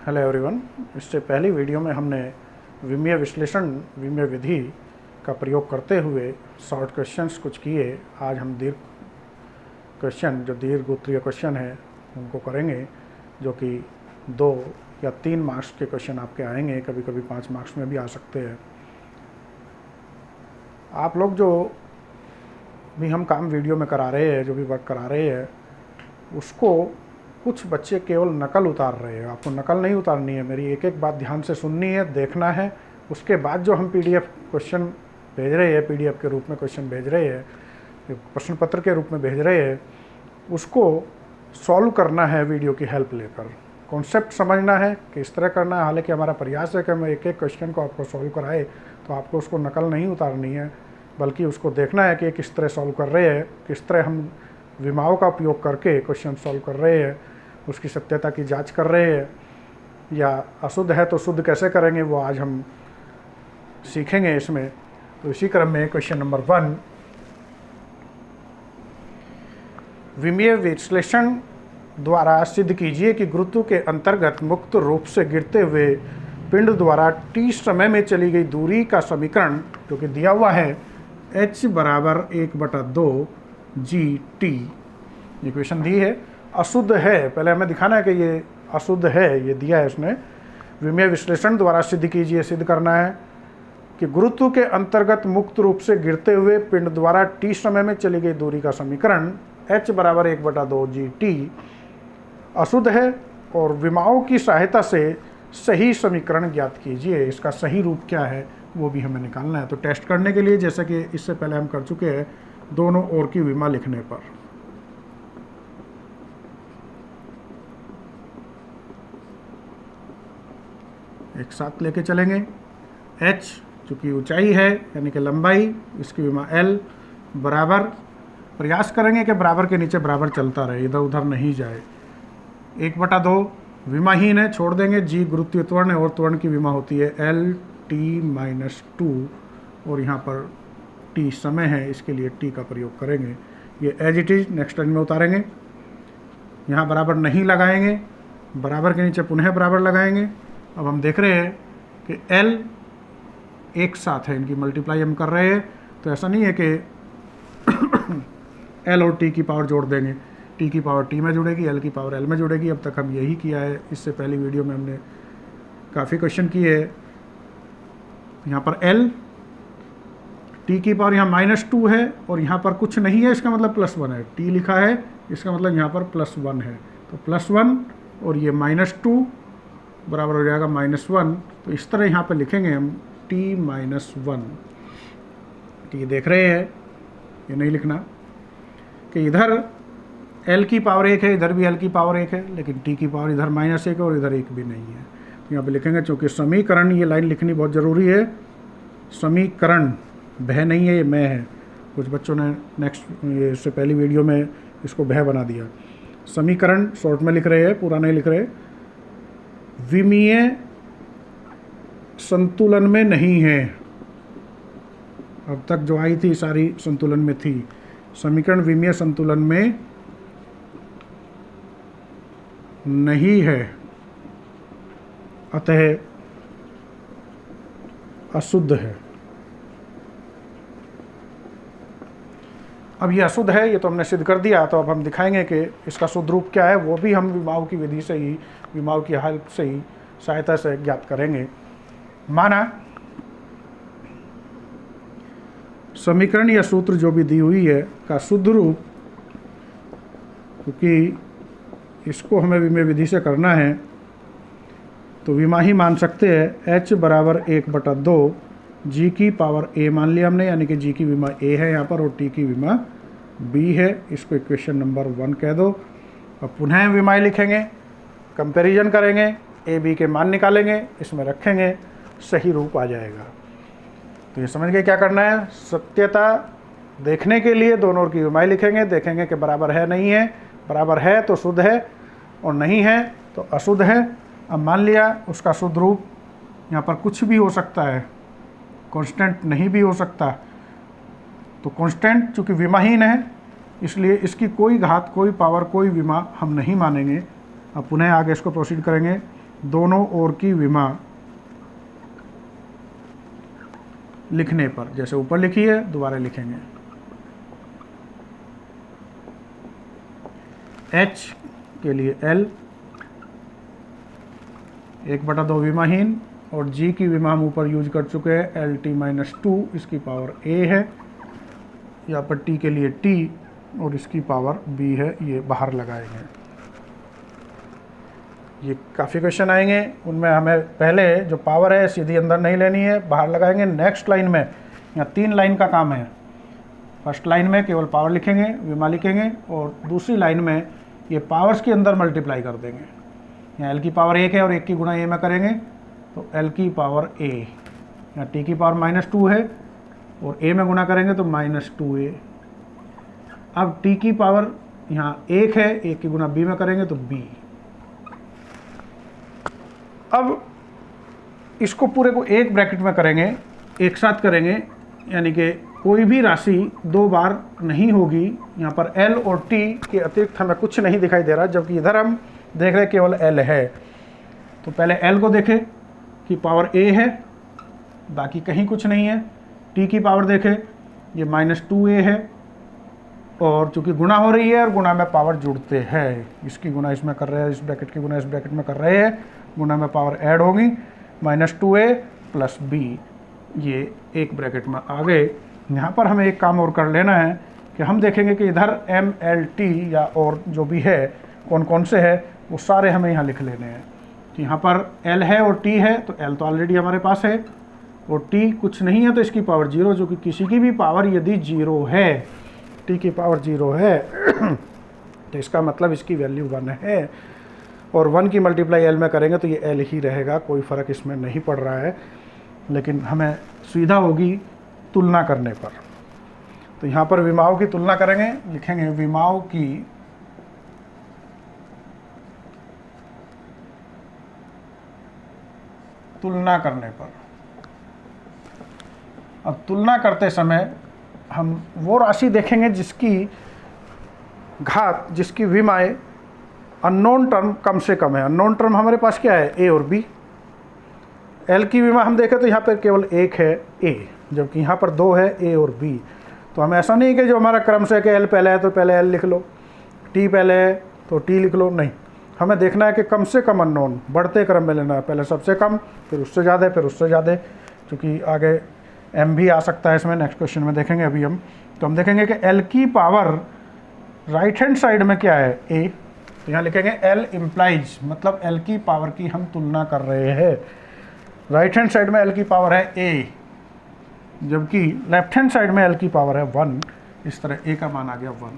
Hello everyone. इससे पहली video में हमने विमीय विश्लेषण विमीय विधि का प्रयोग करते हुए शॉर्ट क्वेश्चंस कुछ किए। आज हम दीर्घ क्वेश्चन, जो दीर्घ उत्तरीय क्वेश्चन है, उनको करेंगे, जो कि 2 या 3 मार्क्स के क्वेश्चन आपके आएंगे, कभी कभी 5 मार्क्स में भी आ सकते हैं। आप लोग जो भी हम काम वीडियो में करा रहे हैं, जो भी वर्क करा रहे हैं, उसको कुछ बच्चे केवल नकल उतार रहे हैं। आपको नकल नहीं उतारनी है, मेरी एक एक बात ध्यान से सुननी है, देखना है। उसके बाद जो हम पीडीएफ क्वेश्चन भेज रहे हैं, पीडीएफ के रूप में क्वेश्चन भेज रहे हैं, प्रश्न पत्र के रूप में भेज रहे हैं, उसको सॉल्व करना है वीडियो की हेल्प लेकर। कॉन्सेप्ट समझना है कि इस तरह करना है। हालांकि हमारा प्रयास है कि हम एक एक क्वेश्चन को आपको सॉल्व कराए, तो आपको उसको नकल नहीं उतारनी है, बल्कि उसको देखना है कि किस तरह सॉल्व कर रहे हैं, किस तरह हम विमाओं का उपयोग करके क्वेश्चन सॉल्व कर रहे हैं, उसकी सत्यता की जांच कर रहे हैं, या अशुद्ध है तो शुद्ध कैसे करेंगे, वो आज हम सीखेंगे इसमें। तो इसी क्रम में क्वेश्चन नंबर 1, विमीय विश्लेषण द्वारा सिद्ध कीजिए कि गुरुत्व के अंतर्गत मुक्त रूप से गिरते हुए पिंड द्वारा t समय में चली गई दूरी का समीकरण, जो कि दिया हुआ है h बराबर 1/2 gt, ये क्वेश्चन दी है। अशुद्ध है, पहले हमें दिखाना है कि ये अशुद्ध है, ये दिया है उसने। विमीय विश्लेषण द्वारा सिद्ध कीजिए, सिद्ध करना है कि गुरुत्व के अंतर्गत मुक्त रूप से गिरते हुए पिंड द्वारा t समय में चली गई दूरी का समीकरण h बराबर 1/2 gt अशुद्ध है, और विमाओं की सहायता से सही समीकरण ज्ञात कीजिए। इसका सही रूप क्या है वो भी हमें निकालना है। तो टेस्ट करने के लिए, जैसा कि इससे पहले हम कर चुके हैं, दोनों ओर की विमा लिखने पर एक साथ लेके चलेंगे। h चूँकि ऊंचाई है, यानी कि लंबाई, इसकी विमा l बराबर, प्रयास करेंगे कि बराबर के नीचे बराबर चलता रहे, इधर उधर नहीं जाए। 1/2 विमाहीन है, छोड़ देंगे। g गुरुत्वीय त्वरण है, और त्वरण की विमा होती है L(t-2), और यहाँ पर t समय है, इसके लिए t का प्रयोग करेंगे। ये as it is next line में उतारेंगे। यहाँ बराबर नहीं लगाएंगे, बराबर के नीचे पुनः बराबर लगाएंगे। अब हम देख रहे हैं कि L एक साथ है, इनकी मल्टीप्लाई हम कर रहे हैं, तो ऐसा नहीं है कि L और T की पावर जोड़ देंगे। T की पावर T में जुड़ेगी, L की पावर L में जुड़ेगी। अब तक हम यही किया है। इससे पहली वीडियो में हमने काफ़ी क्वेश्चन किए। यहाँ पर L, T की पावर यहाँ -2 है, और यहाँ पर कुछ नहीं है, इसका मतलब +1 है। T लिखा है, इसका मतलब यहाँ पर +1 है, तो +1 और ये -2 बराबर हो जाएगा -1। तो इस तरह यहाँ पे लिखेंगे हम t-1। T देख रहे हैं, ये नहीं लिखना कि इधर L की पावर 1 है, इधर भी L की पावर 1 है, लेकिन T की पावर इधर -1 है और इधर 1 भी नहीं है। तो यहाँ पे लिखेंगे, चूँकि समीकरण, ये लाइन लिखनी बहुत ज़रूरी है। समीकरण भय नहीं है, ये मैं है। कुछ बच्चों ने ये इससे पहली वीडियो में इसको भय बना दिया। समीकरण शॉर्ट में लिख रहे हैं, पूरा नहीं लिख रहे। विमीय संतुलन में नहीं है। अब तक जो आई थी सारी संतुलन में थी। समीकरण विमीय संतुलन में नहीं है, अतः अशुद्ध है। अब ये अशुद्ध है, ये तो हमने सिद्ध कर दिया। तो अब हम दिखाएंगे कि इसका शुद्ध रूप क्या है, वो भी हम विमाओं की विधि से ही, विमाओं की हेल्प से ही, सहायता से ज्ञात करेंगे। माना समीकरण या सूत्र जो भी दी हुई है का शुद्ध रूप, क्योंकि इसको हमें विमीय विधि से करना है, तो विमा ही मान सकते हैं। h बराबर 1/2 g की पावर a मान लिया हमने, यानी कि g की विमा a है यहाँ पर, और t की विमा b है। इसको इक्वेशन नंबर 1 कह दो। अब पुनः विमाएं लिखेंगे, कंपैरिजन करेंगे, a b के मान निकालेंगे, इसमें रखेंगे, सही रूप आ जाएगा। तो ये समझ गए क्या करना है। सत्यता देखने के लिए दोनों ओर की विमाएं लिखेंगे, देखेंगे कि बराबर है नहीं है। बराबर है तो शुद्ध है, और नहीं है तो अशुद्ध है। अब मान लिया उसका शुद्ध रूप, यहाँ पर कुछ भी हो सकता है, कांस्टेंट नहीं भी हो सकता। तो कांस्टेंट चूँकि विमाहीन है, इसलिए इसकी कोई घात, कोई पावर, कोई विमा हम नहीं मानेंगे। अब पुनः आगे इसको प्रोसीड करेंगे। दोनों ओर की विमा लिखने पर, जैसे ऊपर लिखी है दोबारा लिखेंगे, h के लिए l 1/2 विमाहीन, और g की विमा हम ऊपर यूज कर चुके हैं LT-2, इसकी पावर a है, यहाँ पर t के लिए t और इसकी पावर b है, ये बाहर लगाएंगे। ये काफ़ी क्वेश्चन आएंगे, उनमें हमें पहले जो पावर है सीधी अंदर नहीं लेनी है, बाहर लगाएंगे। नेक्स्ट लाइन में यहाँ 3 लाइन का काम है। फर्स्ट लाइन में केवल पावर लिखेंगे, विमा लिखेंगे, और दूसरी लाइन में ये पावर्स के अंदर मल्टीप्लाई कर देंगे। यहाँ l की पावर 1 है और 1 की गुणा a में करेंगे तो l की पावर a, यहाँ t की पावर -2 है और a में गुणा करेंगे तो -2a। अब t की पावर यहाँ 1 है, 1 की गुणा b में करेंगे तो b। अब इसको पूरे को एक ब्रैकेट में करेंगे, एक साथ करेंगे, यानी कि कोई भी राशि 2 बार नहीं होगी। यहाँ पर L और T के अतिरिक्त हमें कुछ नहीं दिखाई दे रहा, जबकि इधर हम देख रहे हैं केवल L है। तो पहले L को देखें कि पावर A है, बाकी कहीं कुछ नहीं है। T की पावर देखें, ये -2a है, और चूँकि गुणा हो रही है और गुणा में पावर जुड़ते हैं, इसकी गुणा इसमें कर रहे हैं, इस ब्रैकेट की गुणा इस ब्रैकेट में कर रहे हैं, गुणा में पावर ऐड होगी, -2a प्लस b, ये एक ब्रैकेट में आ गए। यहाँ पर हमें एक काम और कर लेना है कि हम देखेंगे कि इधर m l t या और जो भी है कौन कौन से है वो सारे हमें यहाँ लिख लेने हैं। तो यहाँ पर l है और t है, तो l तो ऑलरेडी हमारे पास है और t कुछ नहीं है तो इसकी पावर 0, जो कि किसी की भी पावर यदि 0 है, t की पावर 0 है तो इसका मतलब इसकी वैल्यू 1 है, और 1 की मल्टीप्लाई l में करेंगे तो ये l ही रहेगा, कोई फ़र्क इसमें नहीं पड़ रहा है। लेकिन हमें सुविधा होगी तुलना करने पर, तो यहाँ पर विमाओं की तुलना करेंगे, लिखेंगे विमाओं की तुलना करने पर। अब तुलना करते समय हम वो राशि देखेंगे जिसकी घात, जिसकी विमाएं अननोन टर्म कम से कम है। अननोन टर्म हमारे पास क्या है, a और b। l की विमा हम देखें तो यहाँ पर केवल 1 है a, जबकि यहाँ पर 2 है a और b। तो हम ऐसा नहीं कि जो हमारा क्रम से कि l पहले है तो पहले l लिख लो, t पहले है तो t लिख लो, नहीं, हमें देखना है कि कम से कम अननोन बढ़ते क्रम में लेना है, पहले सबसे कम, फिर उससे ज़्यादा, फिर उससे ज़्यादा, क्योंकि आगे m भी आ सकता है इसमें, नेक्स्ट क्वेश्चन में देखेंगे अभी हम। तो हम देखेंगे कि l की पावर राइट हैंड साइड में क्या है, a, तो यहाँ लिखेंगे l इम्प्लाइज, मतलब l की पावर की हम तुलना कर रहे हैं। राइट हैंड साइड में l की पावर है a, जबकि लेफ्ट हैंड साइड में l की पावर है 1, इस तरह a का मान आ गया 1।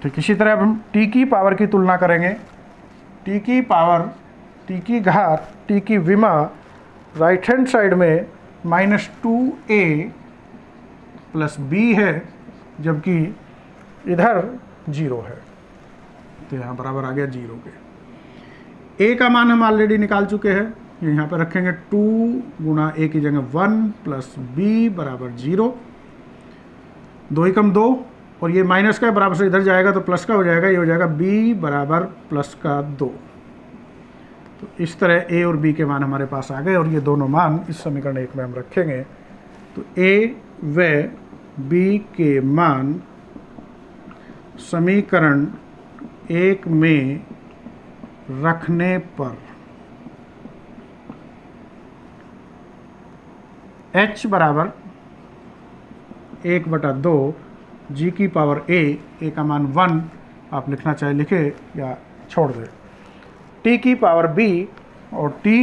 ठीक इसी तरह अब हम t की पावर की तुलना करेंगे। t की पावर, t की घात, t की विमा राइट हैंड साइड में -2a प्लस b है, जबकि इधर 0 है, तो यहाँ बराबर आ गया 0 के। a का मान हम ऑलरेडी निकाल चुके हैं, यहाँ पर रखेंगे 2 गुणा a की जगह 1 प्लस b बराबर 0, 2 एकम 2, और ये माइनस का बराबर से इधर जाएगा तो प्लस का हो जाएगा, ये हो जाएगा b बराबर प्लस का 2। तो इस तरह a और b के मान हमारे पास आ गए, और ये दोनों मान इस समीकरण 1 में हम रखेंगे। तो a व b के मान समीकरण 1 में रखने पर h बराबर 1/2 g की पावर a का मान 1, आप लिखना चाहे लिखे या छोड़ दे, t की पावर b और t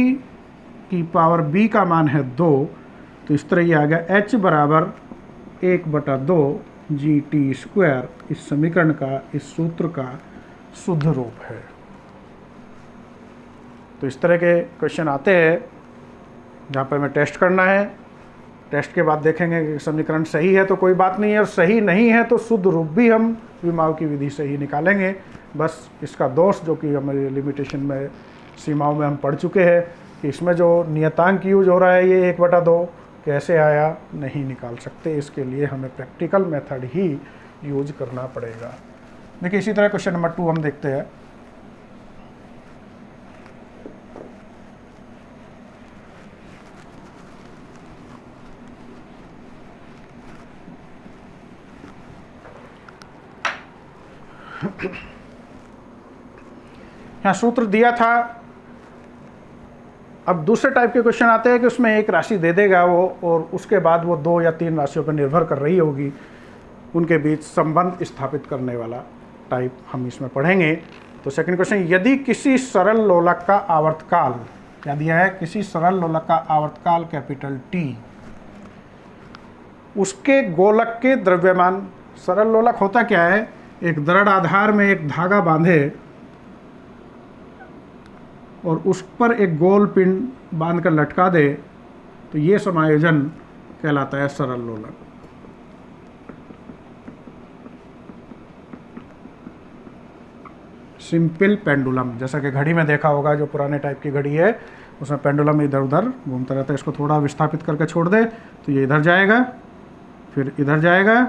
की पावर b का मान है 2, तो इस तरह ये आ गया h बराबर 1/2 GT²। इस समीकरण का, इस सूत्र का शुद्ध रूप है। तो इस तरह के क्वेश्चन आते हैं जहाँ पर हमें टेस्ट करना है। टेस्ट के बाद देखेंगे कि समीकरण सही है तो कोई बात नहीं है, और सही नहीं है तो शुद्ध रूप भी हम विमाओं की विधि से ही निकालेंगे। बस इसका दोष जो कि हमारी लिमिटेशन में, सीमाओं में हम पढ़ चुके हैं कि इसमें जो नियतांक यूज हो रहा है ये 1/2 कैसे आया, नहीं निकाल सकते। इसके लिए हमें प्रैक्टिकल मेथड ही यूज करना पड़ेगा। देखिए इसी तरह क्वेश्चन नंबर 2 हम देखते हैं। यहाँ सूत्र दिया था। अब दूसरे टाइप के क्वेश्चन आते हैं कि उसमें एक राशि दे देगा वो, और उसके बाद वो 2 या 3 राशियों पर निर्भर कर रही होगी, उनके बीच संबंध स्थापित करने वाला टाइप हम इसमें पढ़ेंगे। तो सेकंड क्वेश्चन, यदि किसी सरल लोलक का आवर्तकाल, क्या दिया है, किसी सरल लोलक का आवर्तकाल कैपिटल T, उसके गोलक के द्रव्यमान, सरल लोलक होता क्या है, एक दृढ़ आधार में एक धागा बांधे और उस पर एक गोल पिंड बांधकर लटका दे, तो ये समायोजन कहलाता है सरल लोलक। सिंपल पेंडुलम, जैसा कि घड़ी में देखा होगा, जो पुराने टाइप की घड़ी है उसमें पेंडुलम इधर उधर घूमता रहता है। इसको थोड़ा विस्थापित करके छोड़ दे तो ये इधर जाएगा, फिर इधर जाएगा,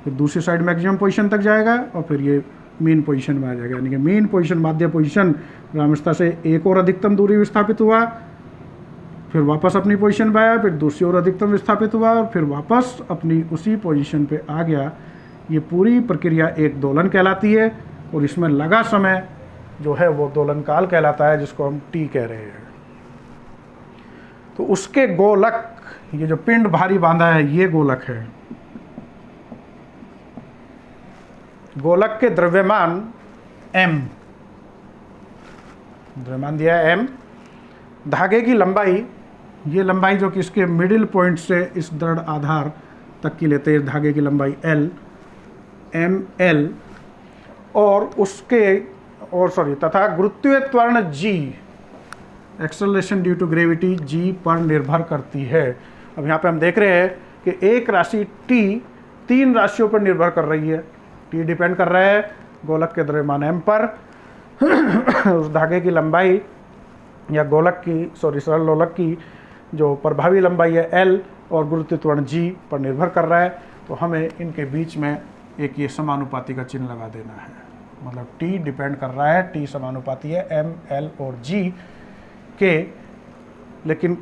फिर दूसरी साइड मैक्सिमम पोजीशन तक जाएगा, और फिर ये मीन पोजीशन में आ जाएगा। यानी कि मीन पोजीशन, माध्य पोजीशन, ग्राम्यता से एक और अधिकतम दूरी विस्थापित हुआ, फिर वापस अपनी पोजीशन पे आया, फिर दूसरी ओर अधिकतम विस्थापित हुआ, और फिर वापस अपनी उसी पोजीशन पे आ गया। ये पूरी प्रक्रिया एक दोलन कहलाती है, और इसमें लगा समय जो है वो दोलन काल कहलाता है, जिसको हम T कह रहे हैं। तो उसके गोलक, ये जो पिंड भारी बांधा है ये गोलक है। गोलक के द्रव्यमान m, द्रव्यमान दिया है m, धागे की लंबाई, ये लंबाई जो कि इसके मिडिल पॉइंट से इस दृढ़ आधार तक की लेते हैं, धागे की लंबाई L, ml, और उसके तथा गुरुत्वीय त्वरण G, acceleration due to gravity G पर निर्भर करती है। अब यहाँ पे हम देख रहे हैं कि एक राशि T 3 राशियों पर निर्भर कर रही है। T डिपेंड कर रहा है गोलक के द्रव्यमान m पर, उस धागे की लंबाई या गोलक की सरल लोलक की जो प्रभावी लंबाई है L, और गुरुत्वीय त्वरण G पर निर्भर कर रहा है। तो हमें इनके बीच में एक ये समानुपाती का चिन्ह लगा देना है। मतलब T डिपेंड कर रहा है, T समानुपाती है M, L और G के। लेकिन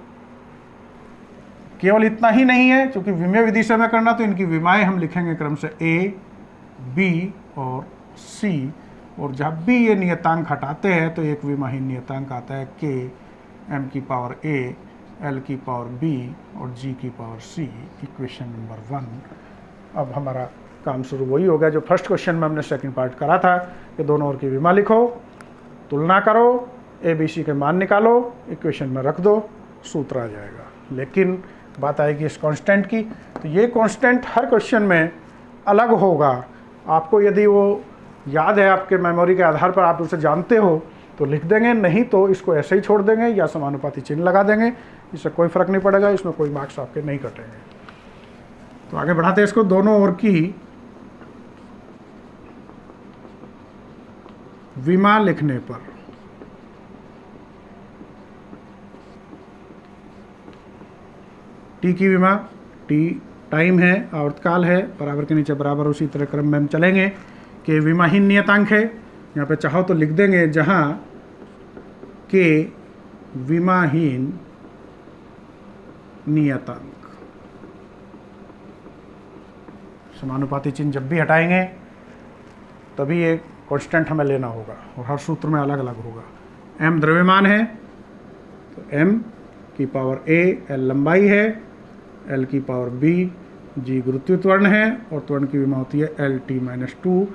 केवल इतना ही नहीं है, क्योंकि विमेय विधि से हमें करना, तो इनकी विमाएं हम लिखेंगे क्रम से A, B और C, और जब भी ये नियतांक हटाते हैं तो एक विमाहीन नियतांक आता है K, M की पावर A, L की पावर B और G की पावर C, इक्वेशन नंबर 1। अब हमारा काम शुरू वही हो गया जो फर्स्ट क्वेश्चन में हमने सेकंड पार्ट करा था, कि दोनों ओर की विमा लिखो, तुलना करो, ABC के मान निकालो, इक्वेशन में रख दो, सूत्र आ जाएगा। लेकिन बात आएगी इस कांस्टेंट की, तो ये कांस्टेंट हर क्वेश्चन में अलग होगा। आपको यदि वो याद है, आपके मेमोरी के आधार पर आप उसे जानते हो तो लिख देंगे, नहीं तो इसको ऐसे ही छोड़ देंगे या समानुपाती चिन्ह लगा देंगे, इससे कोई फर्क नहीं पड़ेगा, इसमें कोई मार्क्स आपके नहीं कटेंगे। तो आगे बढ़ाते हैं इसको। दोनों ओर की विमा लिखने पर T की विमा, T टाइम है, आवर्तकाल है, बराबर के नीचे बराबर, उसी तरह क्रम में हम चलेंगे कि विमाहीन नियतांक है। यहाँ पे चाहो तो लिख देंगे, जहाँ के विमाहीन नियतांक, समानुपाती चिन्ह जब भी हटाएंगे तभी एक कांस्टेंट हमें लेना होगा, और हर सूत्र में अलग अलग होगा। m द्रव्यमान है तो m की पावर A, L लंबाई है, L की पावर B, G गुरुत्वीय त्वरण है, और त्वरण की विमा होती है LT-2।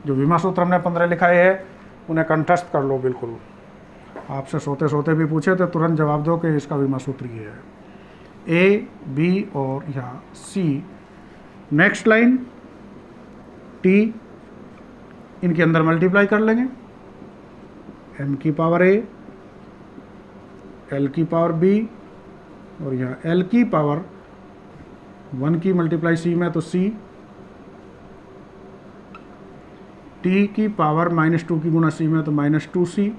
जो विमा सूत्र हमने 15 लिखाए हैं उन्हें कंठस्थ कर लो बिल्कुल। आपसे सोते सोते भी पूछे तो तुरंत जवाब दो कि इसका विमा सूत्र ये है, A, B और यहाँ C। नेक्स्ट लाइन T, इनके अंदर मल्टीप्लाई कर लेंगे, M की पावर A, L की पावर B, और यहाँ L की पावर 1 की मल्टीप्लाई C में तो C, T की पावर -2 की गुणा C में तो -2C।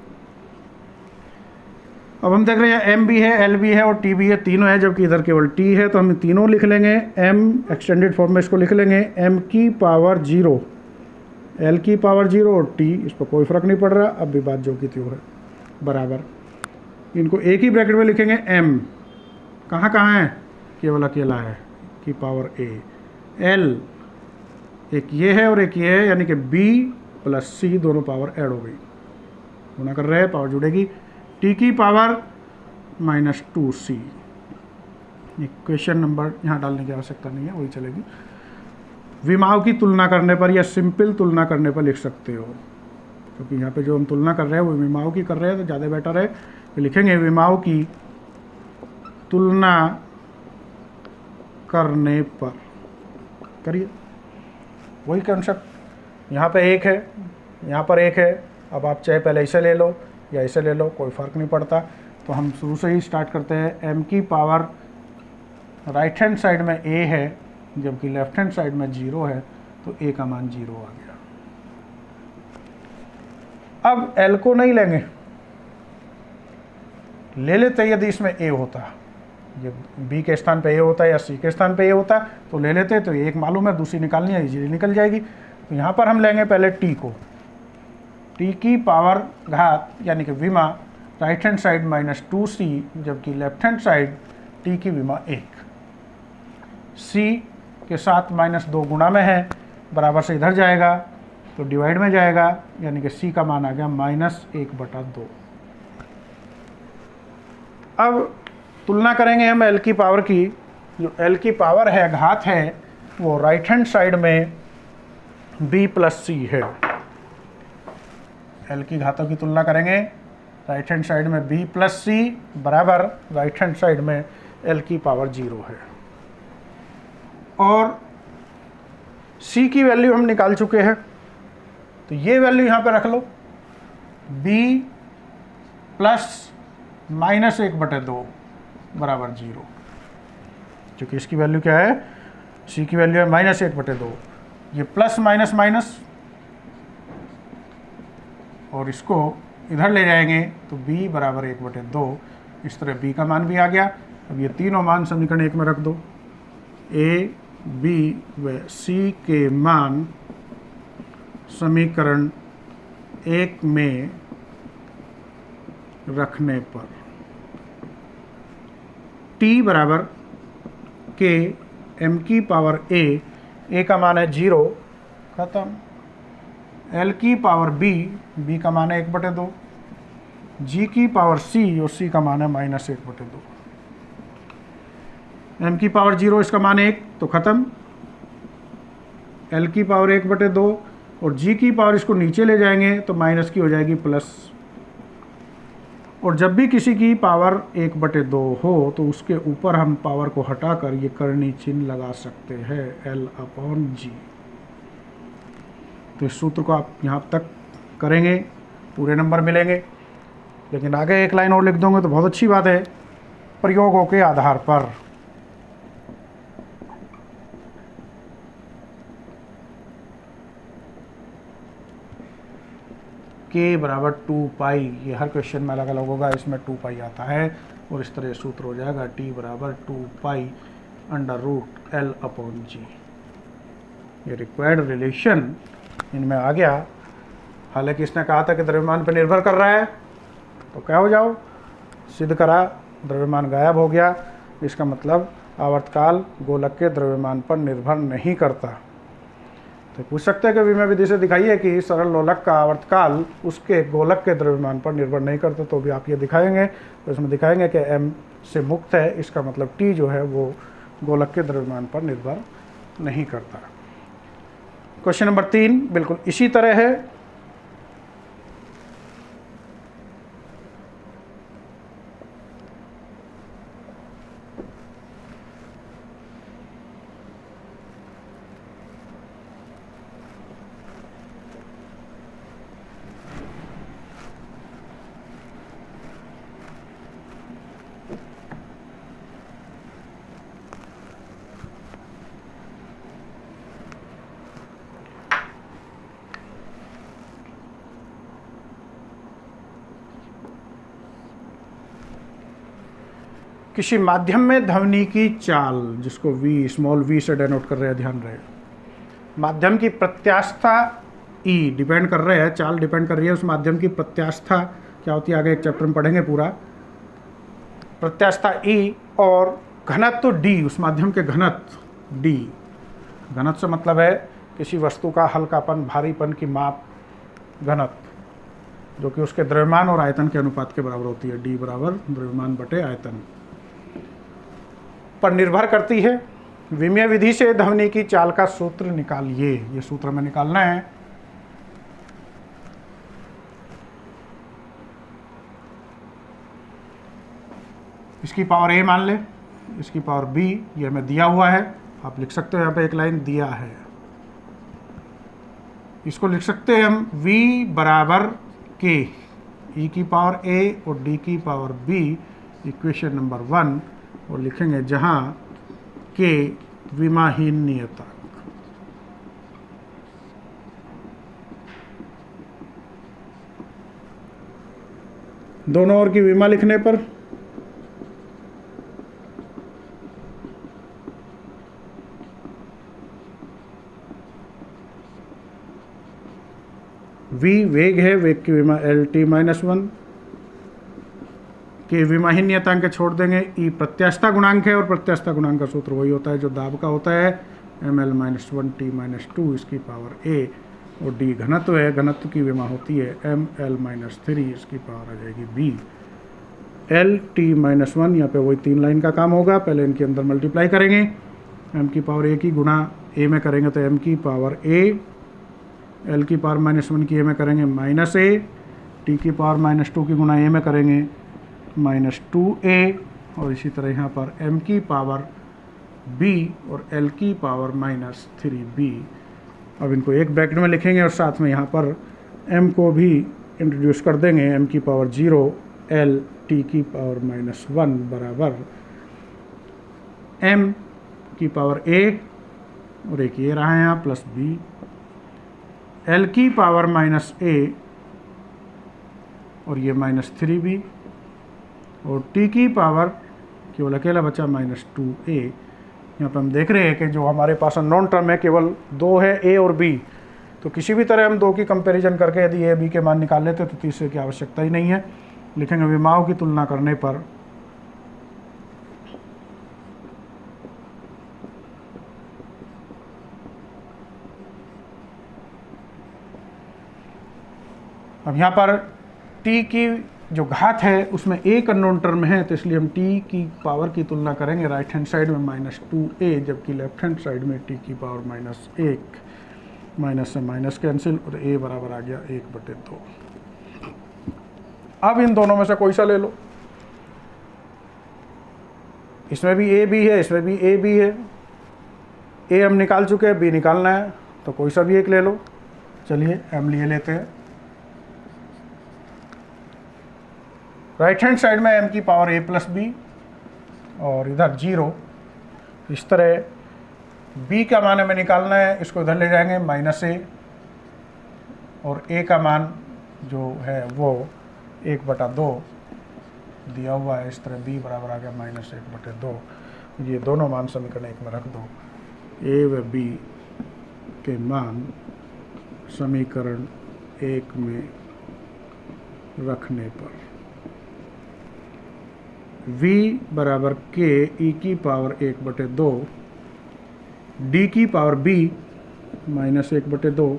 अब हम देख रहे हैं M भी है, L भी है और T भी है, तीनों है, जबकि इधर केवल T है, तो हम तीनों लिख लेंगे। M एक्सटेंडेड फॉर्म में इसको लिख लेंगे, M की पावर 0, L की पावर 0 और T, इस पर कोई फर्क नहीं पड़ रहा, अब भी बात जो की त्यों है, बराबर। इनको एक ही ब्रैकेट में लिखेंगे। M कहाँ कहाँ है, केवल अकेला है, की पावर A, L एक ये है और एक ये है, यानी कि B प्लस सी, दोनों पावर ऐड हो गई, गुना कर रहे हैं, पावर जुड़ेगी, टी की पावर -2c। इक्वेशन नंबर यहाँ डालने की आवश्यकता नहीं है, वही चलेगी। विमाओं की तुलना करने पर या सिंपल तुलना करने पर लिख सकते हो, क्योंकि यहाँ पे जो हम तुलना कर रहे हैं वो विमाओं की कर रहे हैं, तो ज़्यादा बेटर है कि लिखेंगे विमाओं की तुलना करने पर। करिए, वही कंसेप्ट, यहाँ पे एक है, यहाँ पर एक है। अब आप चाहे पहले इसे ले लो या इसे ले लो, कोई फ़र्क नहीं पड़ता। तो हम शुरू से ही स्टार्ट करते हैं। m की पावर राइट हैंड साइड में a है, जबकि लेफ्ट हैंड साइड में 0 है, तो a का मान 0 आ गया। अब l को नहीं लेंगे, ले लेते यदि इसमें a होता, ये b के स्थान पे a होता या c के स्थान पे a होता तो ले लेते, तो एक मालूम है, दूसरी निकालनी है, इजीली निकल जाएगी। तो यहाँ पर हम लेंगे पहले t को, t की पावर घात यानी कि विमा राइट हैंड साइड -2c, जबकि लेफ्ट हैंड साइड t की विमा 1, c के साथ -2 गुणा में है, बराबर से इधर जाएगा तो डिवाइड में जाएगा, यानी कि c का मान आ गया -1/2। अब तुलना करेंगे हम l की पावर की। जो l की पावर है, घात है, वो राइट हैंड साइड में b + c है। l की घातों की तुलना करेंगे, राइट हैंड साइड में b + c बराबर राइट हैंड साइड में l की पावर 0 है। और c की वैल्यू हम निकाल चुके हैं, तो ये वैल्यू यहाँ पे रख लो, b + -1/2 बराबर 0, क्योंकि इसकी वैल्यू क्या है, c की वैल्यू है -1/2, ये प्लस माइनस माइनस, और इसको इधर ले जाएंगे तो b बराबर 1/2, इस तरह b का मान भी आ गया। अब ये तीनों मान समीकरण 1 में रख दो, a, b व c के मान समीकरण 1 में रखने पर t बराबर k, m की पावर a का मान है 0, खत्म। l की पावर b का मान है 1/2, g की पावर c और c का मान है -1/2, m की पावर 0, इसका मान 1, तो खत्म। l की पावर 1/2 और g की पावर, इसको नीचे ले जाएंगे तो माइनस की हो जाएगी प्लस। और जब भी किसी की पावर 1/2 हो तो उसके ऊपर हम पावर को हटाकर ये करनी चिन्ह लगा सकते हैं, L/G। तो इस सूत्र को आप यहाँ तक करेंगे, पूरे नंबर मिलेंगे, लेकिन आगे एक लाइन और लिख दोगे तो बहुत अच्छी बात है। प्रयोगों के आधार पर k बराबर 2π, ये हर क्वेश्चन में अलग अलग होगा, इसमें 2π आता है, और इस तरह सूत्र हो जाएगा t बराबर 2π √L/G। ये रिक्वायर्ड रिलेशन इनमें आ गया। हालांकि इसने कहा था कि द्रव्यमान पर निर्भर कर रहा है, तो क्या हो जाओ, सिद्ध करा, द्रव्यमान गायब हो गया। इसका मतलब आवर्तकाल गोलक के द्रव्यमान पर निर्भर नहीं करता। तो पूछ सकते हैं कि विमेय विधि से दिखाइए कि सरल लोलक का आवर्तकाल उसके गोलक के द्रव्यमान पर निर्भर नहीं करता, तो भी आप ये दिखाएंगे। तो इसमें दिखाएंगे कि m से मुक्त है, इसका मतलब t जो है वो गोलक के द्रव्यमान पर निर्भर नहीं करता। क्वेश्चन नंबर 3 बिल्कुल इसी तरह है। किसी माध्यम में ध्वनि की चाल, जिसको v स्मॉल v से डेनोट कर रहे हैं, ध्यान रहे, माध्यम की प्रत्यास्था E डिपेंड कर रहे हैं, चाल डिपेंड कर रही है उस माध्यम की प्रत्यास्था क्या होती है, आगे एक चैप्टर में पढ़ेंगे पूरा। प्रत्यास्था E और घनत्व D, उस माध्यम के घनत्व D। घनत्व से मतलब है किसी वस्तु का हल्कापन, भारीपन की माप, घनत्व, जो कि उसके द्रव्यमान और आयतन के अनुपात के बराबर होती है, D बराबर द्रव्यमान बटे आयतन, पर निर्भर करती है। विमीय विधि से ध्वनि की चाल का सूत्र निकालिए। ये सूत्र हमें निकालना है। इसकी पावर a मान ले, इसकी पावर b, ये हमें दिया हुआ है। आप लिख सकते हो यहाँ पे एक लाइन दिया है, इसको लिख सकते हैं हम v बराबर k, e की पावर a और d की पावर b, इक्वेशन नंबर 1, और लिखेंगे जहाँ k विमाहीन नियतांक। दोनों ओर की विमा लिखने पर v वेग है, वेग की विमा LT-1, के विमाहीन नियतांक के छोड़ देंगे। E प्रत्यास्थता गुणांक है, और प्रत्यास्थता गुणांक का सूत्र वही होता है जो दाब का होता है, ml-1t-2 इसकी पावर a, और d घनत्व है, घनत्व की विमा होती है ml-3 इसकी पावर आ जाएगी b। LT-1 यहाँ पे वही 3 लाइन का काम होगा। पहले इनके अंदर मल्टीप्लाई करेंगे, m की पावर a की गुणा a में करेंगे तो m की पावर a, l की पावर -1 की a में करेंगे -a, t की पावर -2 की गुणा a में करेंगे -2a, और इसी तरह यहाँ पर m की पावर b और l की पावर -3b। अब इनको एक ब्रैकेट में लिखेंगे और साथ में यहाँ पर m को भी इंट्रोड्यूस कर देंगे, m की पावर 0, l t की पावर -1 बराबर m की पावर a, और एक ये रहा है यहाँ प्लस b, l की पावर -a और ये -3b, और t की पावर केवल अकेला बचा -2a। यहाँ पर हम देख रहे हैं कि जो हमारे पास अननोन टर्म है केवल 2 है, a और b, तो किसी भी तरह हम 2 की कंपैरिजन करके यदि a b के मान निकाल लेते तो तीसरे की आवश्यकता ही नहीं है। लिखेंगे विमाओं की तुलना करने पर अब यहाँ पर t की जो घात है उसमें एक अननोन टर्म है, तो इसलिए हम t की पावर की तुलना करेंगे राइट हैंड साइड में -2a, जबकि लेफ्ट हैंड साइड में t की पावर -1, माइनस से माइनस कैंसिल, और a बराबर आ गया 1/2। अब इन दोनों में से कोई सा ले लो, इसमें भी a b है, इसमें भी a b है, a हम निकाल चुके हैं, b निकालना है, तो कोई सा भी एक ले लो। चलिए m लिए लेते हैं। राइट हैंड साइड में m की पावर a प्लस b और इधर 0, इस तरह b का मान हमें निकालना है, इसको इधर ले जाएंगे -a, और a का मान जो है वो 1/2 दिया हुआ है, इस तरह b बराबर आ गया -1/2। ये दोनों मान समीकरण 1 में रख दो। a व b के मान समीकरण 1 में रखने पर v बराबर k e की पावर 1/2, d की पावर b -1/2,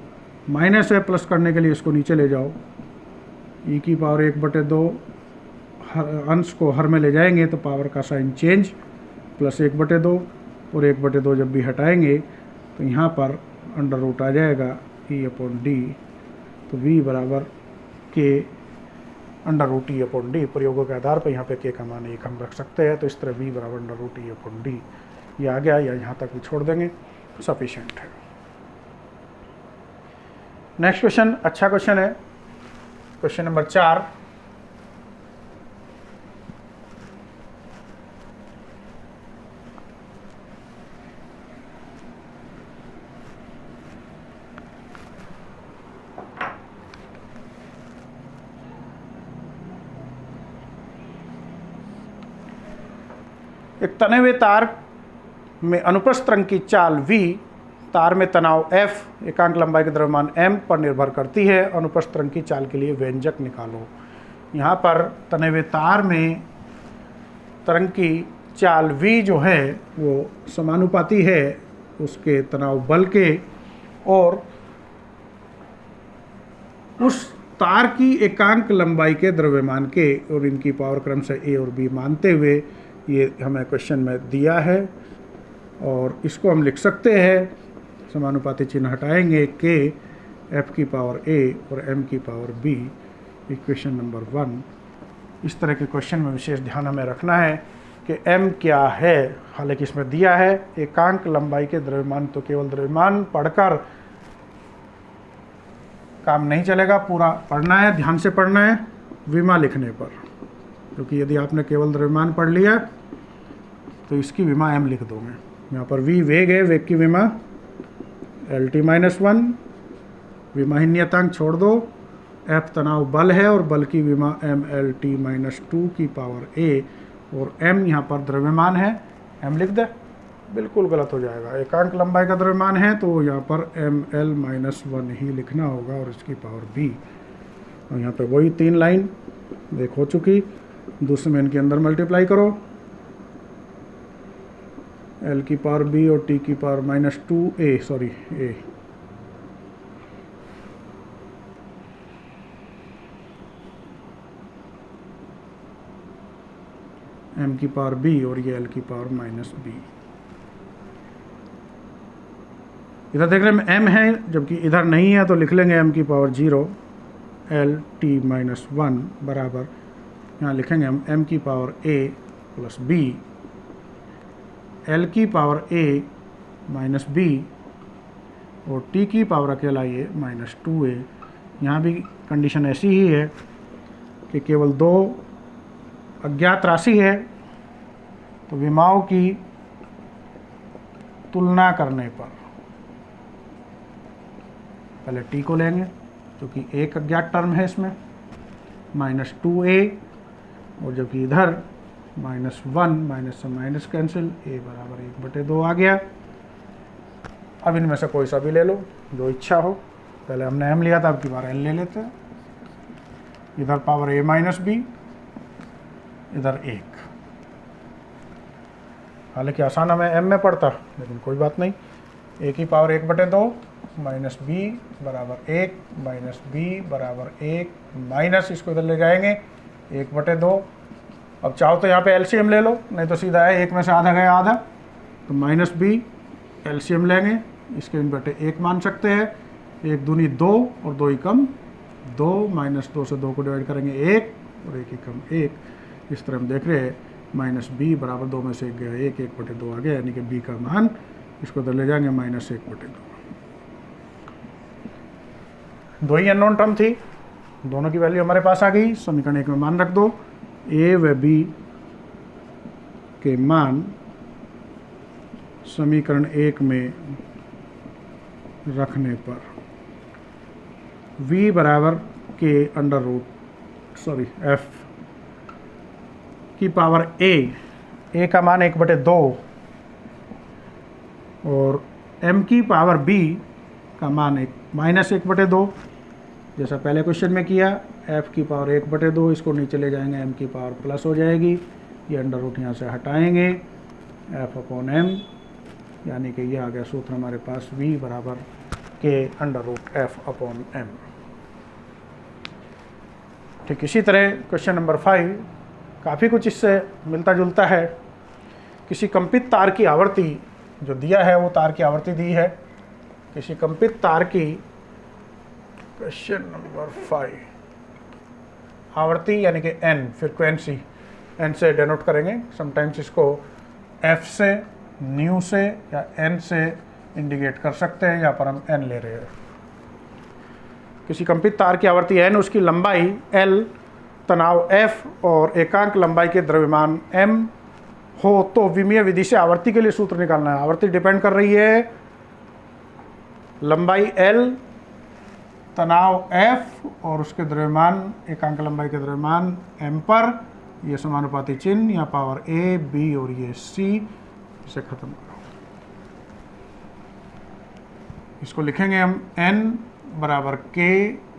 माइनस है प्लस करने के लिए इसको नीचे ले जाओ, e की पावर 1/2, अंश को हर में ले जाएंगे तो पावर का साइन चेंज, प्लस 1/2, और 1/2 जब भी हटाएंगे तो यहाँ पर अंडर रूट आ जाएगा e/d, तो v बराबर k √e/d। प्रयोगों के आधार पर यहाँ पे k का मान 1 हम रख सकते हैं, तो इस तरह v बराबर √e/d ये आ गया, या यहाँ तक भी छोड़ देंगे, सफिशिएंट है। नेक्स्ट क्वेश्चन अच्छा क्वेश्चन है, क्वेश्चन नंबर 4। एक तने हुए तार में अनुप्रस्थ तरंग की चाल v, तार में तनाव F, एकांक लंबाई के द्रव्यमान m पर निर्भर करती है। अनुप्रस्थ तरंग की चाल के लिए व्यंजक निकालो। यहाँ पर तने हुए तार में तरंग की चाल v जो है वो समानुपाती है उसके तनाव बल के, और उस तार की एकांक लंबाई के द्रव्यमान के और इनकी पावर क्रम से ए और बी मानते हुए ये हमें क्वेश्चन में दिया है। और इसको हम लिख सकते हैं, समानुपाती चिन्ह हटाएंगे, के एफ की पावर ए और एम की पावर बी, इक्वेशन नंबर 1। इस तरह के क्वेश्चन में विशेष ध्यान हमें रखना है कि m क्या है। हालांकि इसमें दिया है एकांक लंबाई के द्रव्यमान, तो केवल द्रव्यमान पढ़कर काम नहीं चलेगा, पूरा पढ़ना है, ध्यान से पढ़ना है विमा लिखने पर, क्योंकि यदि आपने केवल द्रव्यमान पढ़ लिया तो इसकी विमा m लिख दोगे। यहाँ पर v वेग है, वेग की विमा LT-1, विमाहीन नियतांक छोड़ दो, F तनाव बल है और बल की विमा MLT-2 की पावर a, और m यहाँ पर द्रव्यमान है, m लिख दे, बिल्कुल गलत हो जाएगा। एकांक लंबाई का द्रव्यमान है तो यहाँ पर ML-1 ही लिखना होगा और इसकी पावर b। और यहाँ पे वही 3 लाइन देख हो चुकी, दूसरे में इनके अंदर मल्टीप्लाई करो, L की पावर b और T की power -2a, sorry a, m की पावर b और ये L की पावर -b। इधर देख रहे हैं m है जबकि इधर नहीं है, तो लिख लेंगे m की पावर 0 LT-1 बराबर, यहाँ लिखेंगे हम m की power a plus b, L की पावर a माइनस b और T की पावर अकेला ये -2a। यहाँ भी कंडीशन ऐसी ही है कि केवल 2 अज्ञात राशि है, तो विमाओं की तुलना करने पर पहले T को लेंगे क्योंकि एक अज्ञात टर्म है इसमें, -2a, और जबकि इधर -1 माइनस से माइनस कैंसिल, a बराबर 1/2 आ गया। अब इनमें से कोई सा भी ले लो जो इच्छा हो, पहले हमने m लिया था, अब की बार l ले लेते हैं। इधर पावर a माइनस b, इधर 1। हालांकि आसान हमें m में पड़ता, लेकिन कोई बात नहीं, a की पावर 1/2 माइनस b बराबर 1 माइनस b बराबर 1 माइनस, इसको इधर ले जाएंगे 1/2। अब चाहो तो यहाँ पे एलसीएम ले लो, नहीं तो सीधा है 1 में से आधा गया आधा, तो -b एलसीएम लेंगे, इसके 1 मान सकते हैं, 1 दूनी 2 और 2 ही कम 2, -2 से 2 को डिवाइड करेंगे 1 और 1 ही कम 1। इस तरह हम देख रहे हैं -b बराबर 2 में से 1 गया 1, 1/2 आ गया, यानी कि b का मान, इसको इधर ले जाएंगे -1/2। 2 ही अननोन टर्म थी, दोनों की वैल्यू हमारे पास आ गई। समीकरण 1 में मान रख दो, a व b के मान समीकरण 1 में रखने पर v बराबर के f की पावर a का मान 1/2 और m की पावर b का मान -1/2, जैसा पहले क्वेश्चन में किया। f की पावर 1/2, इसको नीचे ले जाएंगे, m की पावर प्लस हो जाएगी, ये अंडर रूट यहाँ से हटाएंगे, f/m, यानी कि ये आ गया सूत्र हमारे पास v बराबर के f/m। ठीक इसी तरह क्वेश्चन नंबर 5 काफ़ी कुछ इससे मिलता जुलता है। किसी कंपित तार की आवर्ती जो दिया है, वो तार की आवर्ती दी है, किसी कंपित तार की, क्वेश्चन नंबर 5, आवर्ती यानी कि n, फ्रीक्वेंसी n से डेनोट करेंगे, समटाइम्स इसको f से, न्यू से या n से इंडिकेट कर सकते हैं, यहाँ पर हम n ले रहे हैं। किसी कंपित तार की आवर्ती n, उसकी लंबाई l, तनाव f और एकांक लंबाई के द्रव्यमान m हो, तो विमीय विधि से आवर्ती के लिए सूत्र निकालना है। आवर्ती डिपेंड कर रही है लंबाई l, तनाव f और उसके द्रव्यमान, एकांक लंबाई के द्रव्यमान m पर, ये समानुपाती चिन्ह, या पावर a, b और ये c, इसे खत्म करो। इसको लिखेंगे हम n बराबर k,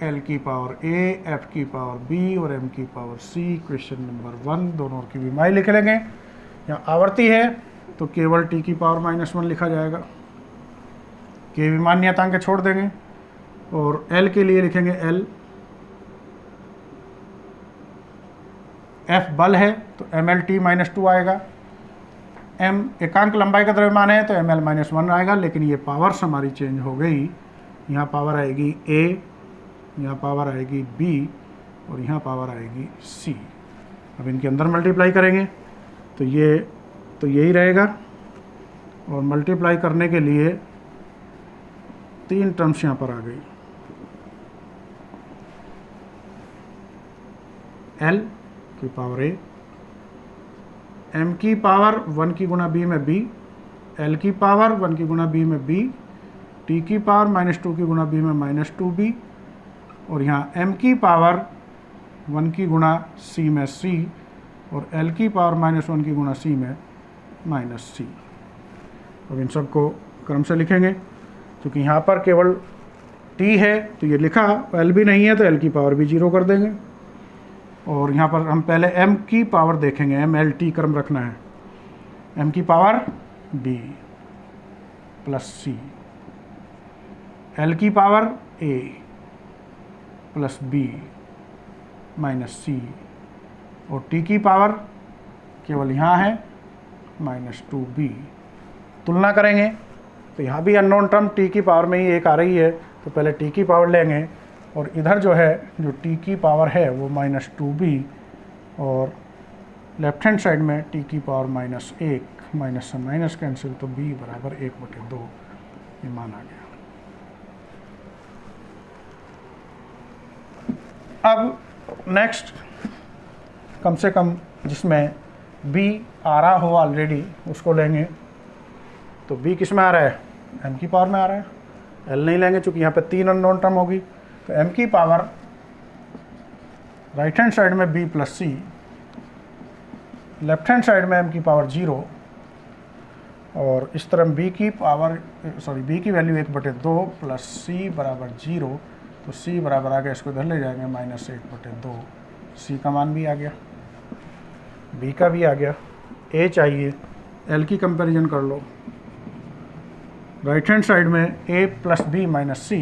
l की पावर a, f की पावर b और m की पावर c। क्वेश्चन नंबर 1, दोनों की विमाई लिख लेंगे। यहाँ आवर्ती है तो केवल t की पावर -1 लिखा जाएगा, के विमान नियतांक छोड़ देंगे, और l के लिए लिखेंगे l F बल है तो mL_t-2 आएगा, m एकांक लंबाई का द्रव्यमान है तो mL-1 आएगा। लेकिन ये पावर्स हमारी चेंज हो गई, यहाँ पावर आएगी A, यहाँ पावर आएगी B और यहाँ पावर आएगी C। अब इनके अंदर मल्टीप्लाई करेंगे तो ये तो यही रहेगा, और मल्टीप्लाई करने के लिए 3 टर्म्स यहाँ पर आ गई, L की पावर A, M की पावर 1 की गुणा B में B, L की पावर 1 की गुणा B में B, T की पावर -2 की गुणा B में -2B, और यहाँ M की पावर 1 की गुणा C में C, और L की पावर -1 की गुणा C में -C। अब इन सब को क्रम से लिखेंगे, क्योंकि यहाँ पर केवल T है तो ये लिखा, L भी नहीं है तो L की पावर भी 0 कर देंगे। और यहाँ पर हम पहले M की पावर देखेंगे, mL_t क्रम रखना है, M की power B plus C, L की power A plus B minus C, और T की पावर केवल यहाँ है -2B। तुलना करेंगे तो यहाँ भी अननोन टर्म T की पावर में ही एक आ रही है, तो पहले T की पावर लेंगे, और इधर जो है जो T की पावर है वो -2B, और लेफ्ट हैंड साइड में T की पावर -1, माइनस से माइनस कैंसिल, तो B बराबर 1/2 ये मान आ गया। अब नेक्स्ट कम से कम जिसमें B आ रहा हो ऑलरेडी उसको लेंगे, तो B किस में आ रहा है, M की पावर में आ रहा है, L नहीं लेंगे चूँकि यहाँ पे 3 अननोन टर्म होगी, तो M की पावर राइट हैंड साइड में B plus C, left hand side में M की पावर 0, और इस तरह B की वैल्यू 1/2 प्लस C बराबर 0, तो C बराबर आ गया, इसको इधर ले जाएंगे -1/2, C का मान भी आ गया, B का भी आ गया, A चाहिए, L की कंपैरिजन कर लो, राइट हैंड साइड में A plus B minus C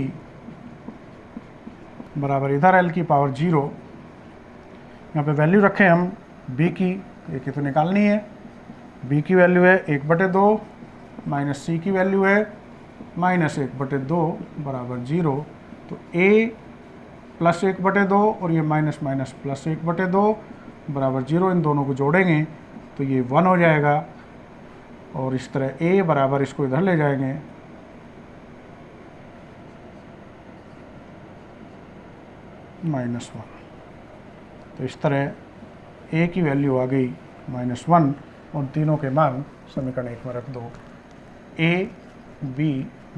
बराबर इधर L की पावर 0, यहाँ पे वैल्यू रखें हम B की, A की तो निकालनी है, B की वैल्यू है 1/2 माइनस C की वैल्यू है -1/2 बराबर 0, तो A प्लस 1/2 और ये माइनस माइनस प्लस 1/2 बराबर 0, इन दोनों को जोड़ेंगे तो ये 1 हो जाएगा, और इस तरह A बराबर इसको इधर ले जाएंगे -1, तो इस तरह A की वैल्यू आ गई -1, और तीनों के मान समीकरण 1 में रख दो, A, B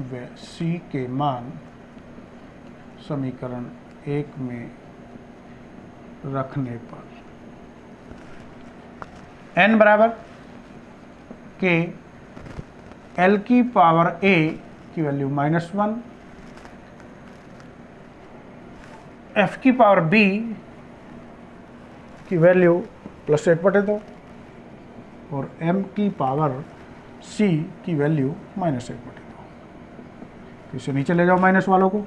व C के मान समीकरण 1 में रखने पर n बराबर के L की पावर A की वैल्यू -1, F की पावर B की वैल्यू प्लस 1/2, और M की पावर C की वैल्यू -1/2। तो इसे नीचे ले जाओ माइनस वालों को,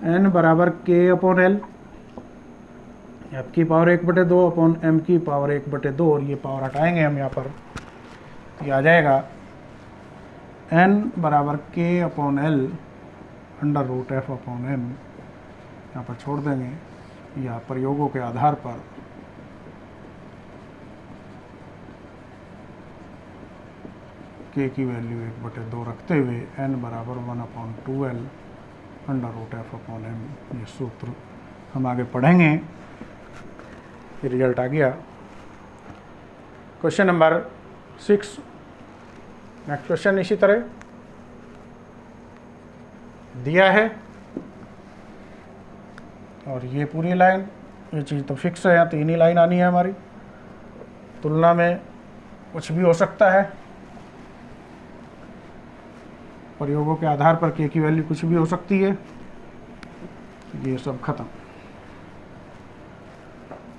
n बराबर k/L, F की पावर 1/2 अपॉन M की पावर 1/2, और ये पावर हटाएंगे हम यहाँ पर, ये आ जाएगा n बराबर k/L √f/m, यहाँ पर छोड़ देंगे, या प्रयोगों के आधार पर k की वैल्यू 1/2 रखते हुए n बराबर 1/2L √f/m, ये सूत्र हम आगे पढ़ेंगे। ये रिजल्ट आ गया। क्वेश्चन नंबर 6, नेक्स्ट क्वेश्चन इसी तरह दिया है, और ये पूरी लाइन, ये चीज़ तो फिक्स है, यहाँ 3 ही लाइन आनी है हमारी, तुलना में कुछ भी हो सकता है, प्रयोगों के आधार पर k की वैल्यू कुछ भी हो सकती है, ये सब खत्म,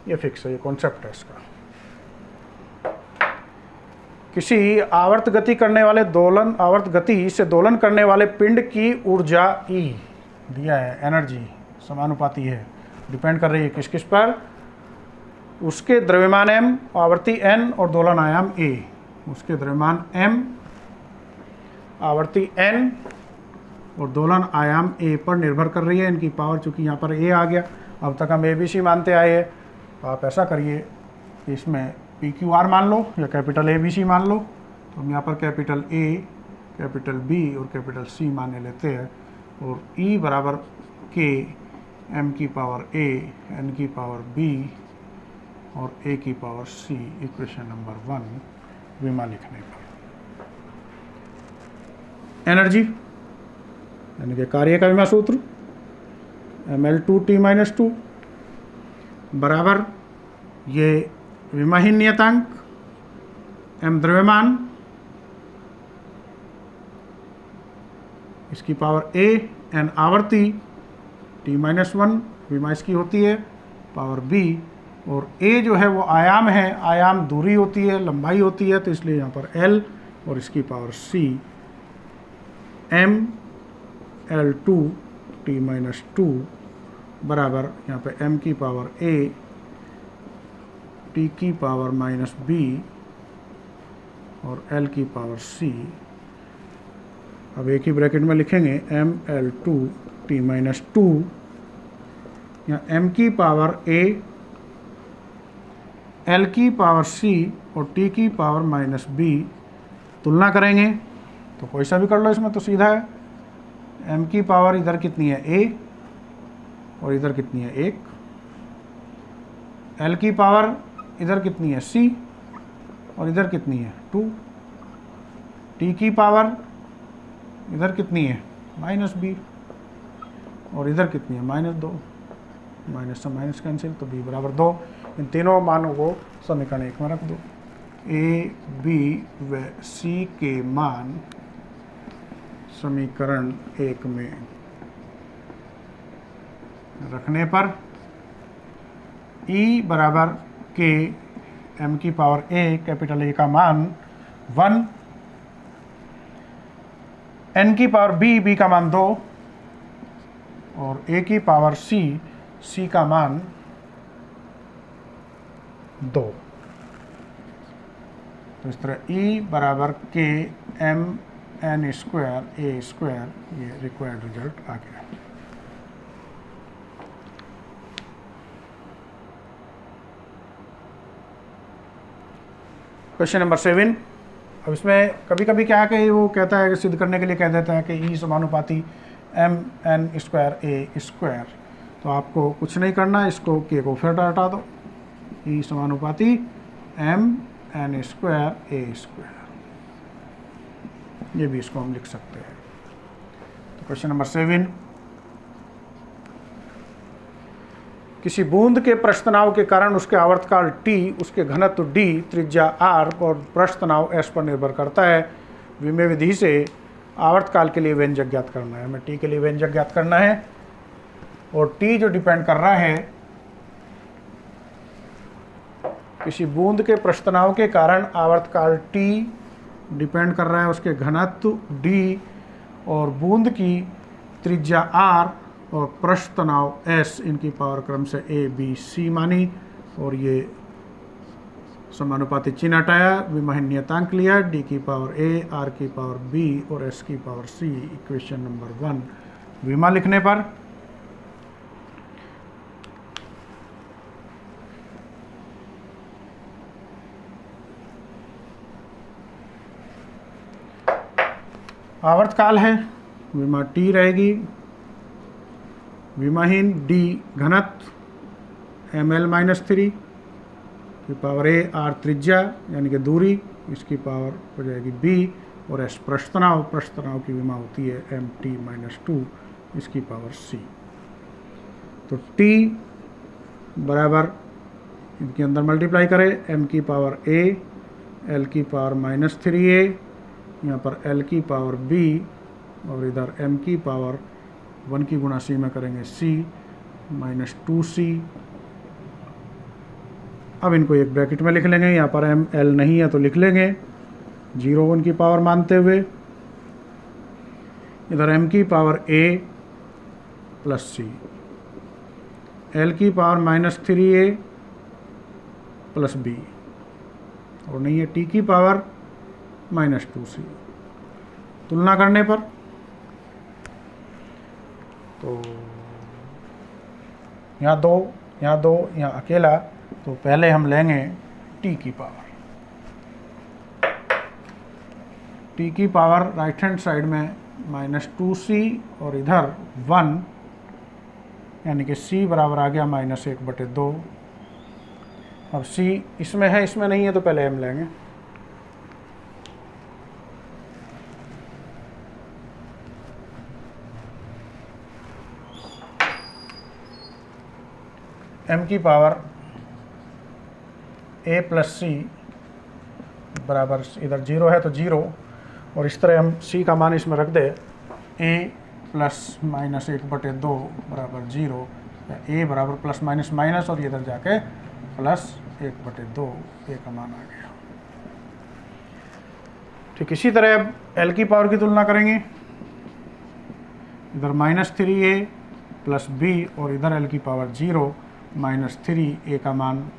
ये फिक्स है, ये कॉन्सेप्ट है इसका। किसी आवर्त गति करने वाले आवर्त गति से दोलन करने वाले पिंड की ऊर्जा E दिया है, एनर्जी समानुपाती है, डिपेंड कर रही है किस किस पर, उसके द्रव्यमान m, आवर्ती n और दोलन आयाम a। उसके द्रव्यमान m, आवर्ती n और दोलन आयाम a पर निर्भर कर रही है। इनकी पावर, चूंकि यहाँ पर a आ गया, अब तक हम ABC मानते आए हैं, तो आप ऐसा करिए, इसमें PQR मान लो या कैपिटल ABC मान लो। तो हम यहाँ पर कैपिटल A, कैपिटल B और कैपिटल C माने लेते हैं, और E बराबर K m की पावर A n की पावर B और A की पावर C, इक्वेशन नंबर 1 विमा लिखने पर। एनर्जी यानी कि कार्य का विमा सूत्र mL2T-2 बराबर ये विमाहीन नियतांक m द्रव्यमान, इसकी पावर a n आवर्ती, T-1 विमा इसकी होती है, पावर b, और a जो है वो आयाम है, आयाम दूरी होती है, लंबाई होती है, तो इसलिए यहाँ पर l और इसकी पावर c, m L2T-2 बराबर यहाँ पे m की पावर a t की पावर माइनस b और l की पावर c। अब एक ही ब्रैकेट में लिखेंगे m L2T-2, यहाँ m की पावर a, l की पावर c और t की पावर माइनस b, तुलना करेंगे तो कोई सा भी कर लो, इसमें तो सीधा है। m की पावर इधर कितनी है a और इधर कितनी है 1, l की पावर इधर कितनी है c और इधर कितनी है 2, t की पावर इधर कितनी है माइनस b और इधर कितनी है -2, माइनस से माइनस कैंसिल, तो b बराबर 2। इन तीनों मानों को समीकरण 1 में रख दो। a, b व c के मान समीकरण 1 में रखने पर E बराबर K m की पावर a, कैपिटल A का मान 1, n की पावर b, b का मान 2 और a की पावर c, c का मान 2। तो इस तरह E बराबर K m n square a square, ये रिक्वायर्ड रिजल्ट आ गया। Question number 7। अब इसमें कभी कभी क्या है कि वो कहता है कि सिद्ध करने के लिए कह देता है कि E समानुपाती m n square a square, तो आपको कुछ नहीं करना, इसको K को फिर हटा दो, E समानुपाती m n square a square, ये भी इसको हम लिख सकते हैं। तो क्वेश्चन नंबर 7, किसी बूंद के पृष्ठ तनाव के कारण उसके आवर्तकाल t, उसके घनत्व d, त्रिज्या r और पृष्ठ तनाव s पर निर्भर करता है। विमेय विधि से आवर्तकाल के लिए व्यंजक ज्ञात करना है। हमें t के लिए व्यंजक ज्ञात करना है, और t जो डिपेंड कर रहा है किसी बूंद के पृष्ठ तनाव के कारण आवर्तकाल t डिपेंड कर रहा है उसके घनत्व d और बूंद की त्रिज्या r और पृष्ठ तनाव s, इनकी पावर क्रम से a b c मानी, और ये समानुपाती चिन्ह हटाया, विमाहीन नियतांक लिया, d की पावर a, r की पावर b और s की पावर c, इक्वेशन नंबर 1 विमा लिखने पर आवर्तकाल है, विमा t रहेगी, विमाहीन d घनत्व ml-3 की पावर a, r त्रिज्या यानी कि दूरी, इसकी पावर हो जाएगी b और s पृष्ठ तनाव की विमा होती है mt-2, इसकी पावर c। तो t बराबर इनके अंदर मल्टीप्लाई करें, m की पावर a, l की पावर -3a, यहाँ पर l की पावर b और इधर m की पावर 1 की गुणा c में करेंगे c -2c। अब इनको एक ब्रैकेट में लिख लेंगे, यहाँ पर m l नहीं है तो लिख लेंगे 0 1 की पावर मानते हुए, इधर m की power a plus c, l की पावर -3a प्लस बी, और नहीं है टी की पावर -2c। तुलना करने पर तो यहाँ दो, यहाँ दो, यहाँ अकेला, तो पहले हम लेंगे टी की पावर। टी की पावर राइट हैंड साइड में -2c और इधर 1, यानी कि c बराबर आ गया -1/2। अब c इसमें है, इसमें नहीं है, तो पहले m लेंगे। m की पावर a + c बराबर, इधर 0 है तो 0, और इस तरह हम c का मान इसमें रख दे, a + -1/2 बराबर 0, या a बराबर +- और इधर जाके +1/2, a का मान आ गया। ठीक इसी तरह अब l की पावर की तुलना करेंगे। इधर -3a + b और इधर l की पावर 0, -3a का मान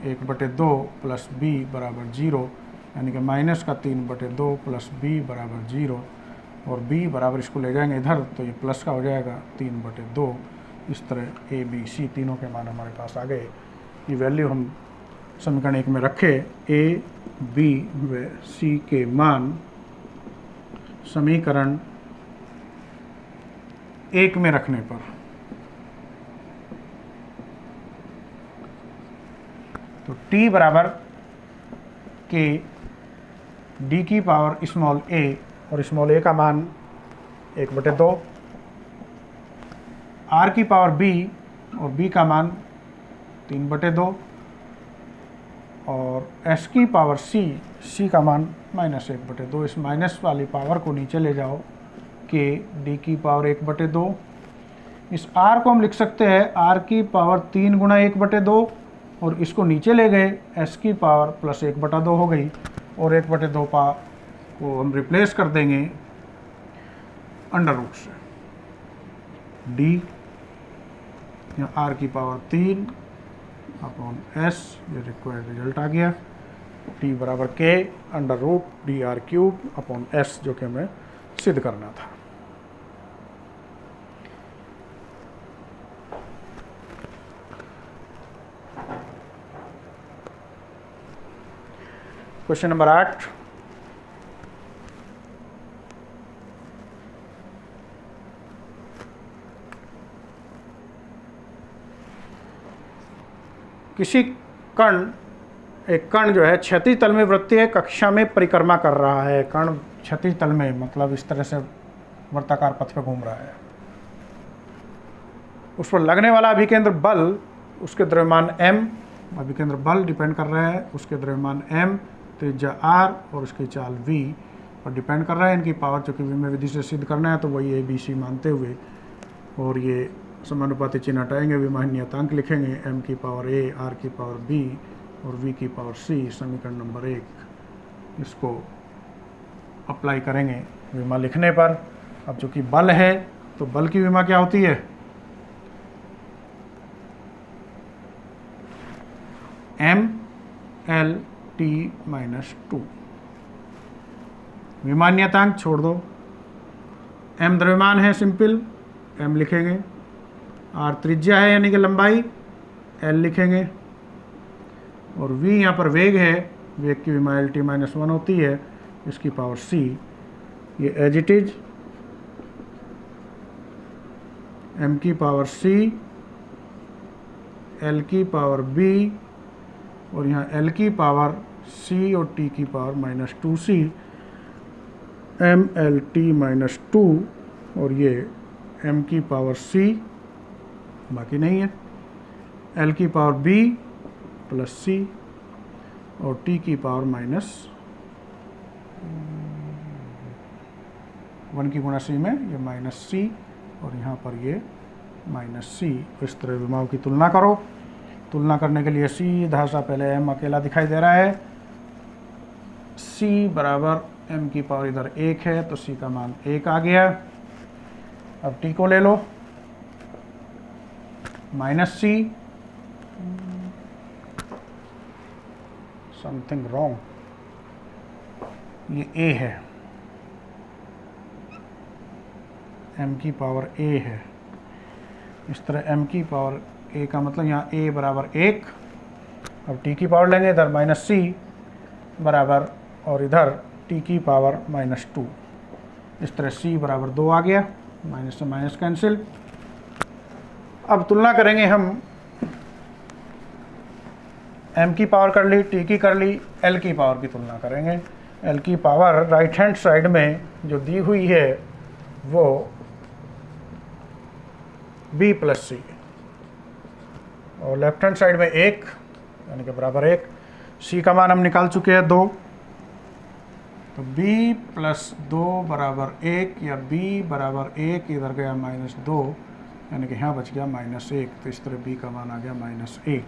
1/2 + b बराबर 0, यानी कि -3/2 + b बराबर 0, और b बराबर इसको ले जाएंगे इधर तो ये प्लस का हो जाएगा 3/2। इस तरह a b c तीनों के मान हमारे पास आ गए। ये वैल्यू हम समीकरण 1 में रखे, a b व c के मान समीकरण 1 में रखने पर तो t बराबर के d की पावर स्मॉल a, और स्मॉल a का मान 1/2, r की पावर b और b का मान 3/2, और s की पावर c का मान -1/2। इस माइनस वाली पावर को नीचे ले जाओ, के d की पावर 1/2। इस r को हम लिख सकते हैं r की पावर 3 गुणा 1/2, और इसको नीचे ले गए, s की पावर +1/2 हो गई, और 1/2 को हम रिप्लेस कर देंगे √ से। d या r की पावर 3/s, ये रिक्वायर्ड रिजल्ट आ गया। t बराबर k √dr³ जो कि हमें सिद्ध करना था। क्वेश्चन नंबर 8, किसी कण, एक कण जो है क्षैतिज तल में वृत्तीय कक्षा में परिक्रमा कर रहा है। कण क्षैतिज तल में, मतलब इस तरह से वृत्ताकार पथ पर घूम रहा है। उस पर लगने वाला अभिकेंद्र बल, उसके द्रव्यमान m, अभिकेंद्र बल डिपेंड कर रहा है उसके द्रव्यमान m, त्रिज्या r और उसकी चाल v पर डिपेंड कर रहा है। इनकी पावर चूंकि विमेय विधि से सिद्ध करना है तो वही a b c मानते हुए, और ये समानुपाती चिन्ह हटाएंगे, विमान नियतांक लिखेंगे, m की पावर a, r की पावर b और v की पावर c। समीकरण नंबर 1 इसको अप्लाई करेंगे विमा लिखने पर। अब चूंकि बल है तो बल की विमा क्या होती है, m l t -2। विमान नियतांक छोड़ दो, m द्रव्यमान है, सिंपल m लिखेंगे, r त्रिज्या है यानी कि लंबाई, l लिखेंगे, और v यहाँ पर वेग है, वेग की विमा lt -1 होती है, इसकी पावर c। ये एज इट इज m की पावर c, l की पावर b, और यहाँ l की पावर c और t की power -2c, m l t -2, और ये m की पावर c, बाकी नहीं है, l की पावर b + c और t की पावर -1 की गुणा c में ये -c, और यहाँ पर ये -c। इस तरह विमाओं की तुलना करो। तुलना करने के लिए सीधा सा पहले m अकेला दिखाई दे रहा है, c बराबर m की पावर इधर 1 है तो c का मान 1 आ गया। अब t को ले लो, -c समथिंग रॉन्ग, ये a है, m की पावर a है। इस तरह m की पावर a का मतलब यहाँ a बराबर 1, अब t की पावर लेंगे इधर -c बराबर, और इधर t की पावर -2। इस तरह c बराबर 2 आ गया, माइनस से माइनस कैंसिल। अब तुलना करेंगे हम, m की पावर कर ली, t की कर ली, l की पावर की तुलना करेंगे। l की पावर राइट हैंड साइड में जो दी हुई है वो b प्लस c, और लेफ्ट हैंड साइड में 1 यानी कि बराबर 1। c का मान हम निकाल चुके हैं 2, तो b प्लस 2 बराबर 1, या b बराबर 1 इधर गया -2, यानी कि यहाँ बच गया -1, तो इस तरह b का मान आ गया -1।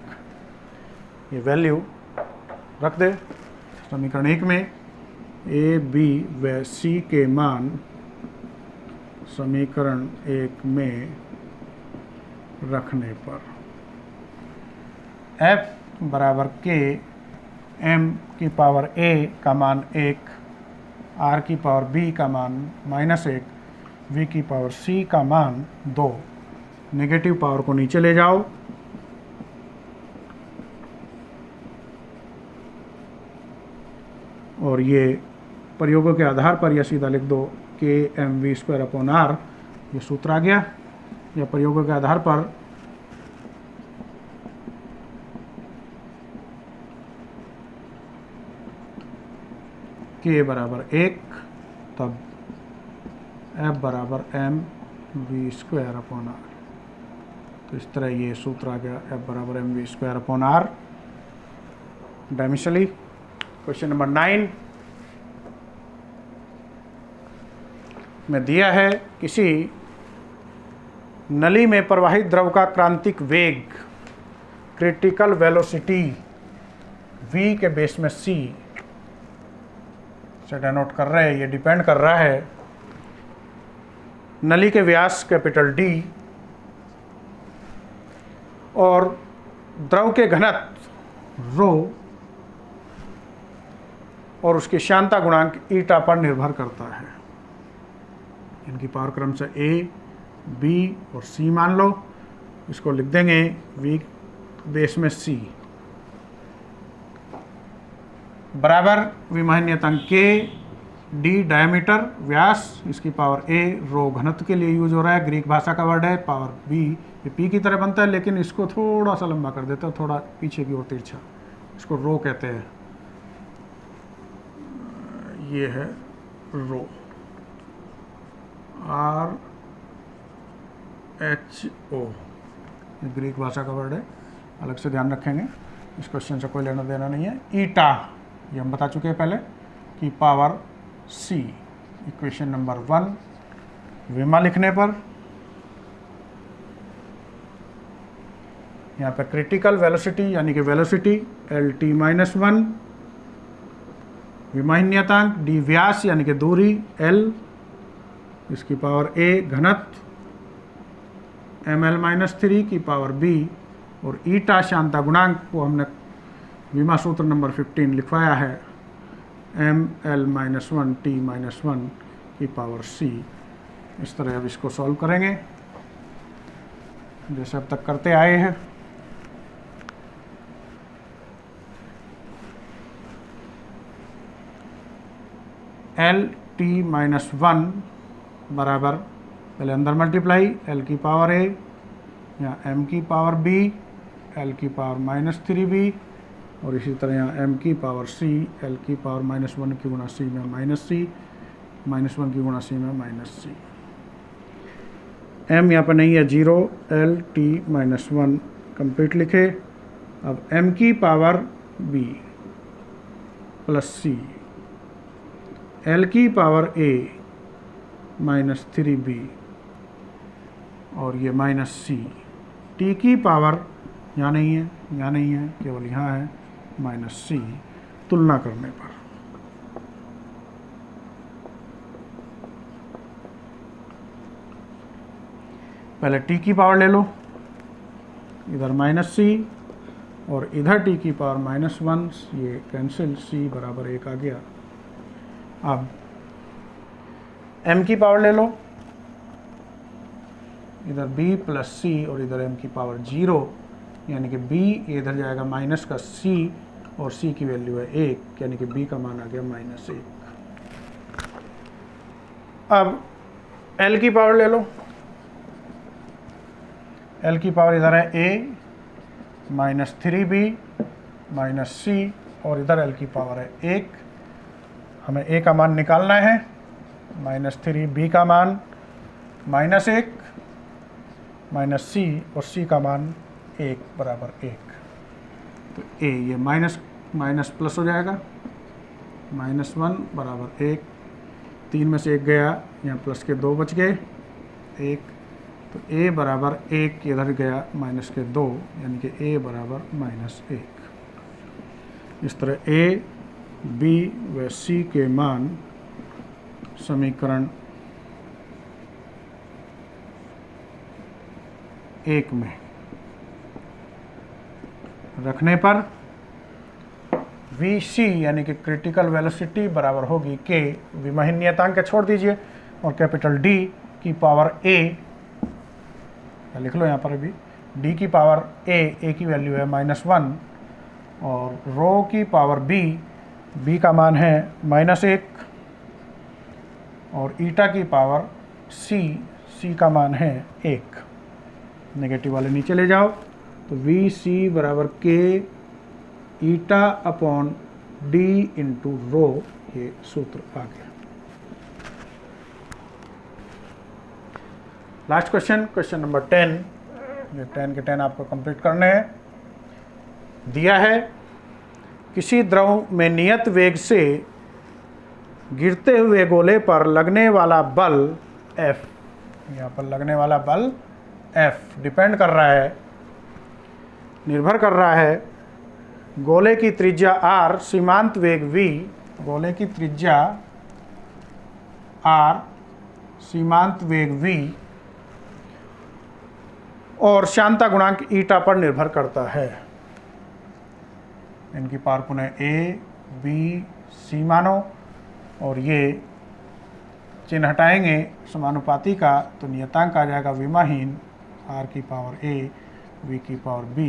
ये वैल्यू रख दे समीकरण 1 में। a, b व c के मान समीकरण 1 में रखने पर f बराबर k, m की पावर a का मान 1, r की पावर b का मान -1, v की पावर c का मान 2। नेगेटिव पावर को नीचे ले जाओ, और ये प्रयोगों के आधार पर या सीधा लिख दो kmv²/r, ये सूत्र आ गया। या प्रयोगों के आधार पर k बराबर 1, तब f बराबर mv²/r, तो इस तरह ये सूत्र आ गया, f बराबर mv²/r। डायमेंशनली क्वेश्चन नंबर 9 में दिया है, किसी नली में प्रवाहित द्रव का क्रांतिक वेग क्रिटिकल वेलोसिटी v के बेस में c से डिनोट कर रहे हैं। ये डिपेंड कर रहा है नली के व्यास कैपिटल D और द्रव के घनत्व रो और उसकी श्यानता गुणांक ईटा पर निर्भर करता है। इनकी पावर क्रम से a, b और c मान लो। इसको लिख देंगे v बेस में c बराबर विमाहीन नियतांक k, d डायमीटर व्यास, इसकी पावर a, रो घनत्व के लिए यूज हो रहा है, ग्रीक भाषा का वर्ड है, पावर b, ये p की तरह बनता है लेकिन इसको थोड़ा सा लंबा कर देता है, थोड़ा पीछे की ओर तिरछा, इसको रो कहते हैं। ये है रो, RHO, ये ग्रीक भाषा का वर्ड है, अलग से ध्यान रखेंगे, इस क्वेश्चन से कोई लेना देना नहीं है। ईटा ये हम बता चुके हैं पहले कि पावर c, इक्वेशन नंबर 1। विमा लिखने पर यहाँ पर क्रिटिकल वेलोसिटी यानी कि वेलोसिटी LT-1, विमाहीन नियतांक d व्यास यानी कि दूरी L, इसकी पावर a घनत्व ml-3 की पावर b, और ईटा श्यानता गुणांक को हमने विमा सूत्र नंबर 15 लिखवाया है, ml-1 t-1 की पावर c। इस तरह अब इसको सॉल्व करेंगे जैसे अब तक करते आए हैं। LT-1 बराबर, पहले अंदर मल्टीप्लाई, l की पावर a या m की पावर b, l की पावर -3b, और इसी तरह यहाँ m की पावर c, l की पावर -1 की गुणा c में -c, -1 की गुणा c में -c। m यहाँ पर नहीं है, 0, LT-1 कंप्लीट लिखे। अब m की power b plus c, l की पावर a -3b, और ये -c, t की पावर यहाँ नहीं है, यहाँ नहीं है, केवल यहाँ है -c। तुलना करने पर पहले t की पावर ले लो, इधर -c और इधर टी की पावर -1, ये कैंसिल, c बराबर 1 आ गया। अब m की पावर ले लो, इधर b प्लस c और इधर m की पावर 0, यानी कि b इधर जाएगा माइनस का c और c की वैल्यू है 1, यानी कि b का मान आ गया -1। अब l की पावर ले लो, l की पावर इधर है a -3b -c और इधर l की पावर है 1। हमें a का मान निकालना है, -3, b का मान -1 -c और c का मान 1 बराबर 1। तो a ये माइनस प्लस हो जाएगा, -1 बराबर 1, 3 में से 1 गया, यहाँ प्लस के 2 बच गए, 1, तो a बराबर 1 इधर गया माइनस के 2, यानी कि a बराबर -1। इस तरह a, b व c के मान समीकरण 1 में रखने पर Vc यानी कि क्रिटिकल वेलोसिटी बराबर होगी k, विमाहीन नियतांक छोड़ दीजिए, और कैपिटल D की पावर a, लिख लो यहाँ पर अभी, d की पावर a की वैल्यू है -1, और रो की पावर b का मान है -1, और ईटा की पावर c का मान है 1। नेगेटिव वाले नीचे ले जाओ, तो Vc बराबर k eta upon d into rho, ये सूत्र आ गया। लास्ट क्वेश्चन नंबर 10, ये 10 के 10 आपको कंप्लीट करने हैं। दिया है किसी द्रव में नियत वेग से गिरते हुए गोले पर लगने वाला बल F, यहाँ पर लगने वाला बल F डिपेंड कर रहा है, निर्भर कर रहा है गोले की त्रिज्या r, सीमांत वेग v, गोले की त्रिज्या r, सीमांत वेग v और श्यानता गुणांक ईटा पर निर्भर करता है। इनकी पावर पुनः a, b, c मानो, और ये चिन्ह हटाएंगे समानुपाती का, तो नियतांक आ जाएगा विमाहीन, r की पावर a, v की पावर b,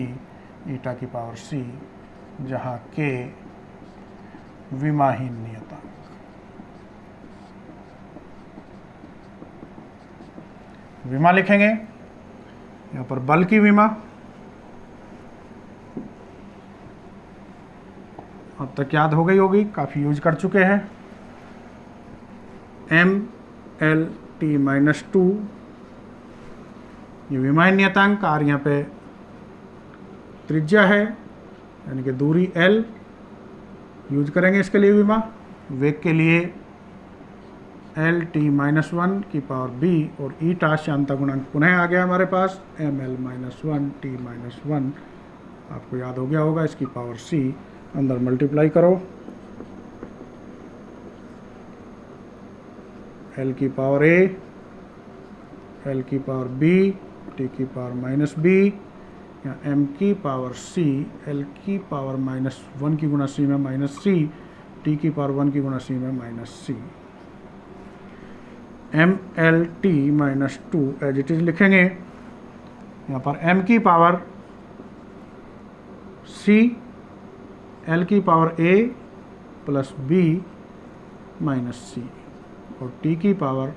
ईटा की पावर c, जहाँ k विमाहीन नियतांक। विमा लिखेंगे यहाँ पर, बल की विमा अब तक याद हो गई होगी, काफ़ी यूज कर चुके हैं, mLt-2, ये विमाहीन नियतांक, r यहाँ पे त्रिज्या है यानी कि दूरी l, यूज करेंगे इसके लिए विमा। वेग के लिए Lt-1 की पावर b, और ईटा श्यानता गुणांक पुनः आ गया हमारे पास, ml-1t-1, आपको याद हो गया होगा, इसकी पावर c, अंदर मल्टीप्लाई करो, l की पावर a, l की पावर b, t की पावर -b, या m की पावर c, l की पावर -1 की गुणा c में -c, t की पावर 1 की गुणा c में -c। mLt-2 as it is लिखेंगे, यहाँ पर m की पावर c, l की power a plus b -c, और t की पावर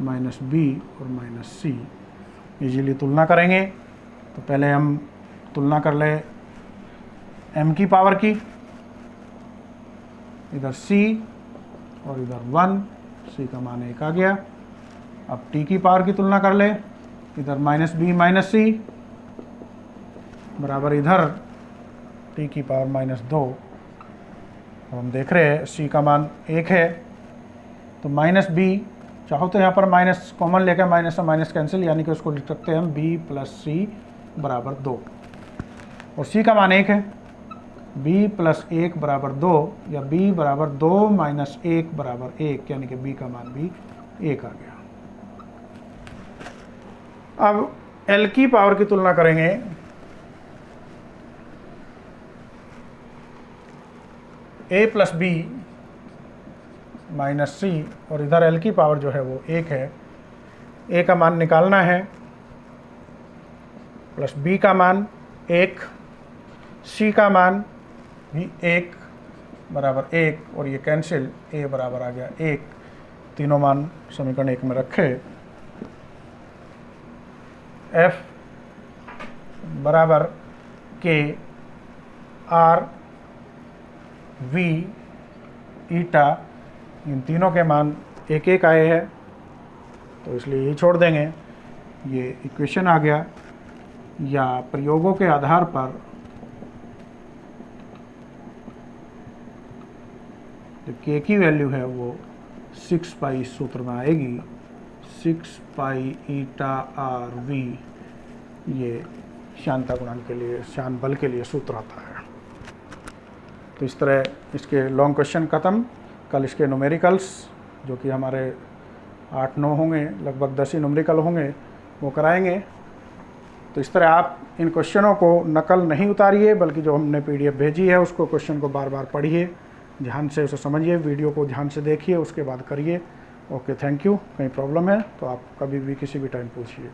-b और -c। इजीली तुलना करेंगे, तो पहले हम तुलना कर ले m की पावर की, इधर c और इधर 1, c का मान 1 आ गया। अब t की पावर की तुलना कर ले, इधर -b -c बराबर इधर t की पावर -2, हम देख रहे हैं c का मान 1 है, तो -b, चाहो तो यहाँ पर माइनस कॉमन लेकर माइनस से माइनस कैंसिल, यानी कि उसको लिख सकते हैं हम b + c बराबर 2, और c का मान 1 है, b + 1 बराबर 2, या b बराबर 2 - 1 बराबर 1, यानी कि b का मान भी 1 आ गया। अब l की पावर की तुलना करेंगे, a प्लस बी माइनस सी, और इधर l की पावर जो है वो 1 है। a का मान निकालना है, प्लस b का मान 1, c का मान भी 1 बराबर 1, और ये कैंसिल, a बराबर आ गया 1। तीनों मान समीकरण 1 में रखे। f बराबर k r v ईटा, इन तीनों के मान 1 आए हैं, तो इसलिए यही छोड़ देंगे। ये इक्वेशन आ गया। या प्रयोगों के आधार पर जो k की वैल्यू है वो 6 पाई सूत्र में आएगी। 6 पाई ईटा आर वी, ये श्यानता गुणांक के लिए, श्यान बल के लिए सूत्र आता है। तो इस तरह इसके लॉन्ग क्वेश्चन ख़त्म। कल इसके न्यूमेरिकल्स, जो कि हमारे 8-9 होंगे, लगभग 10 ही न्यूमेरिकल होंगे, वो कराएंगे। तो इस तरह आप इन क्वेश्चनों को नकल नहीं उतारिए, बल्कि जो हमने PDF भेजी है उसको, क्वेश्चन को बार बार पढ़िए, ध्यान से उसे समझिए, वीडियो को ध्यान से देखिए, उसके बाद करिए। Okay, thank you. कहीं प्रॉब्लम है तो आप कभी भी किसी भी टाइम पूछिए।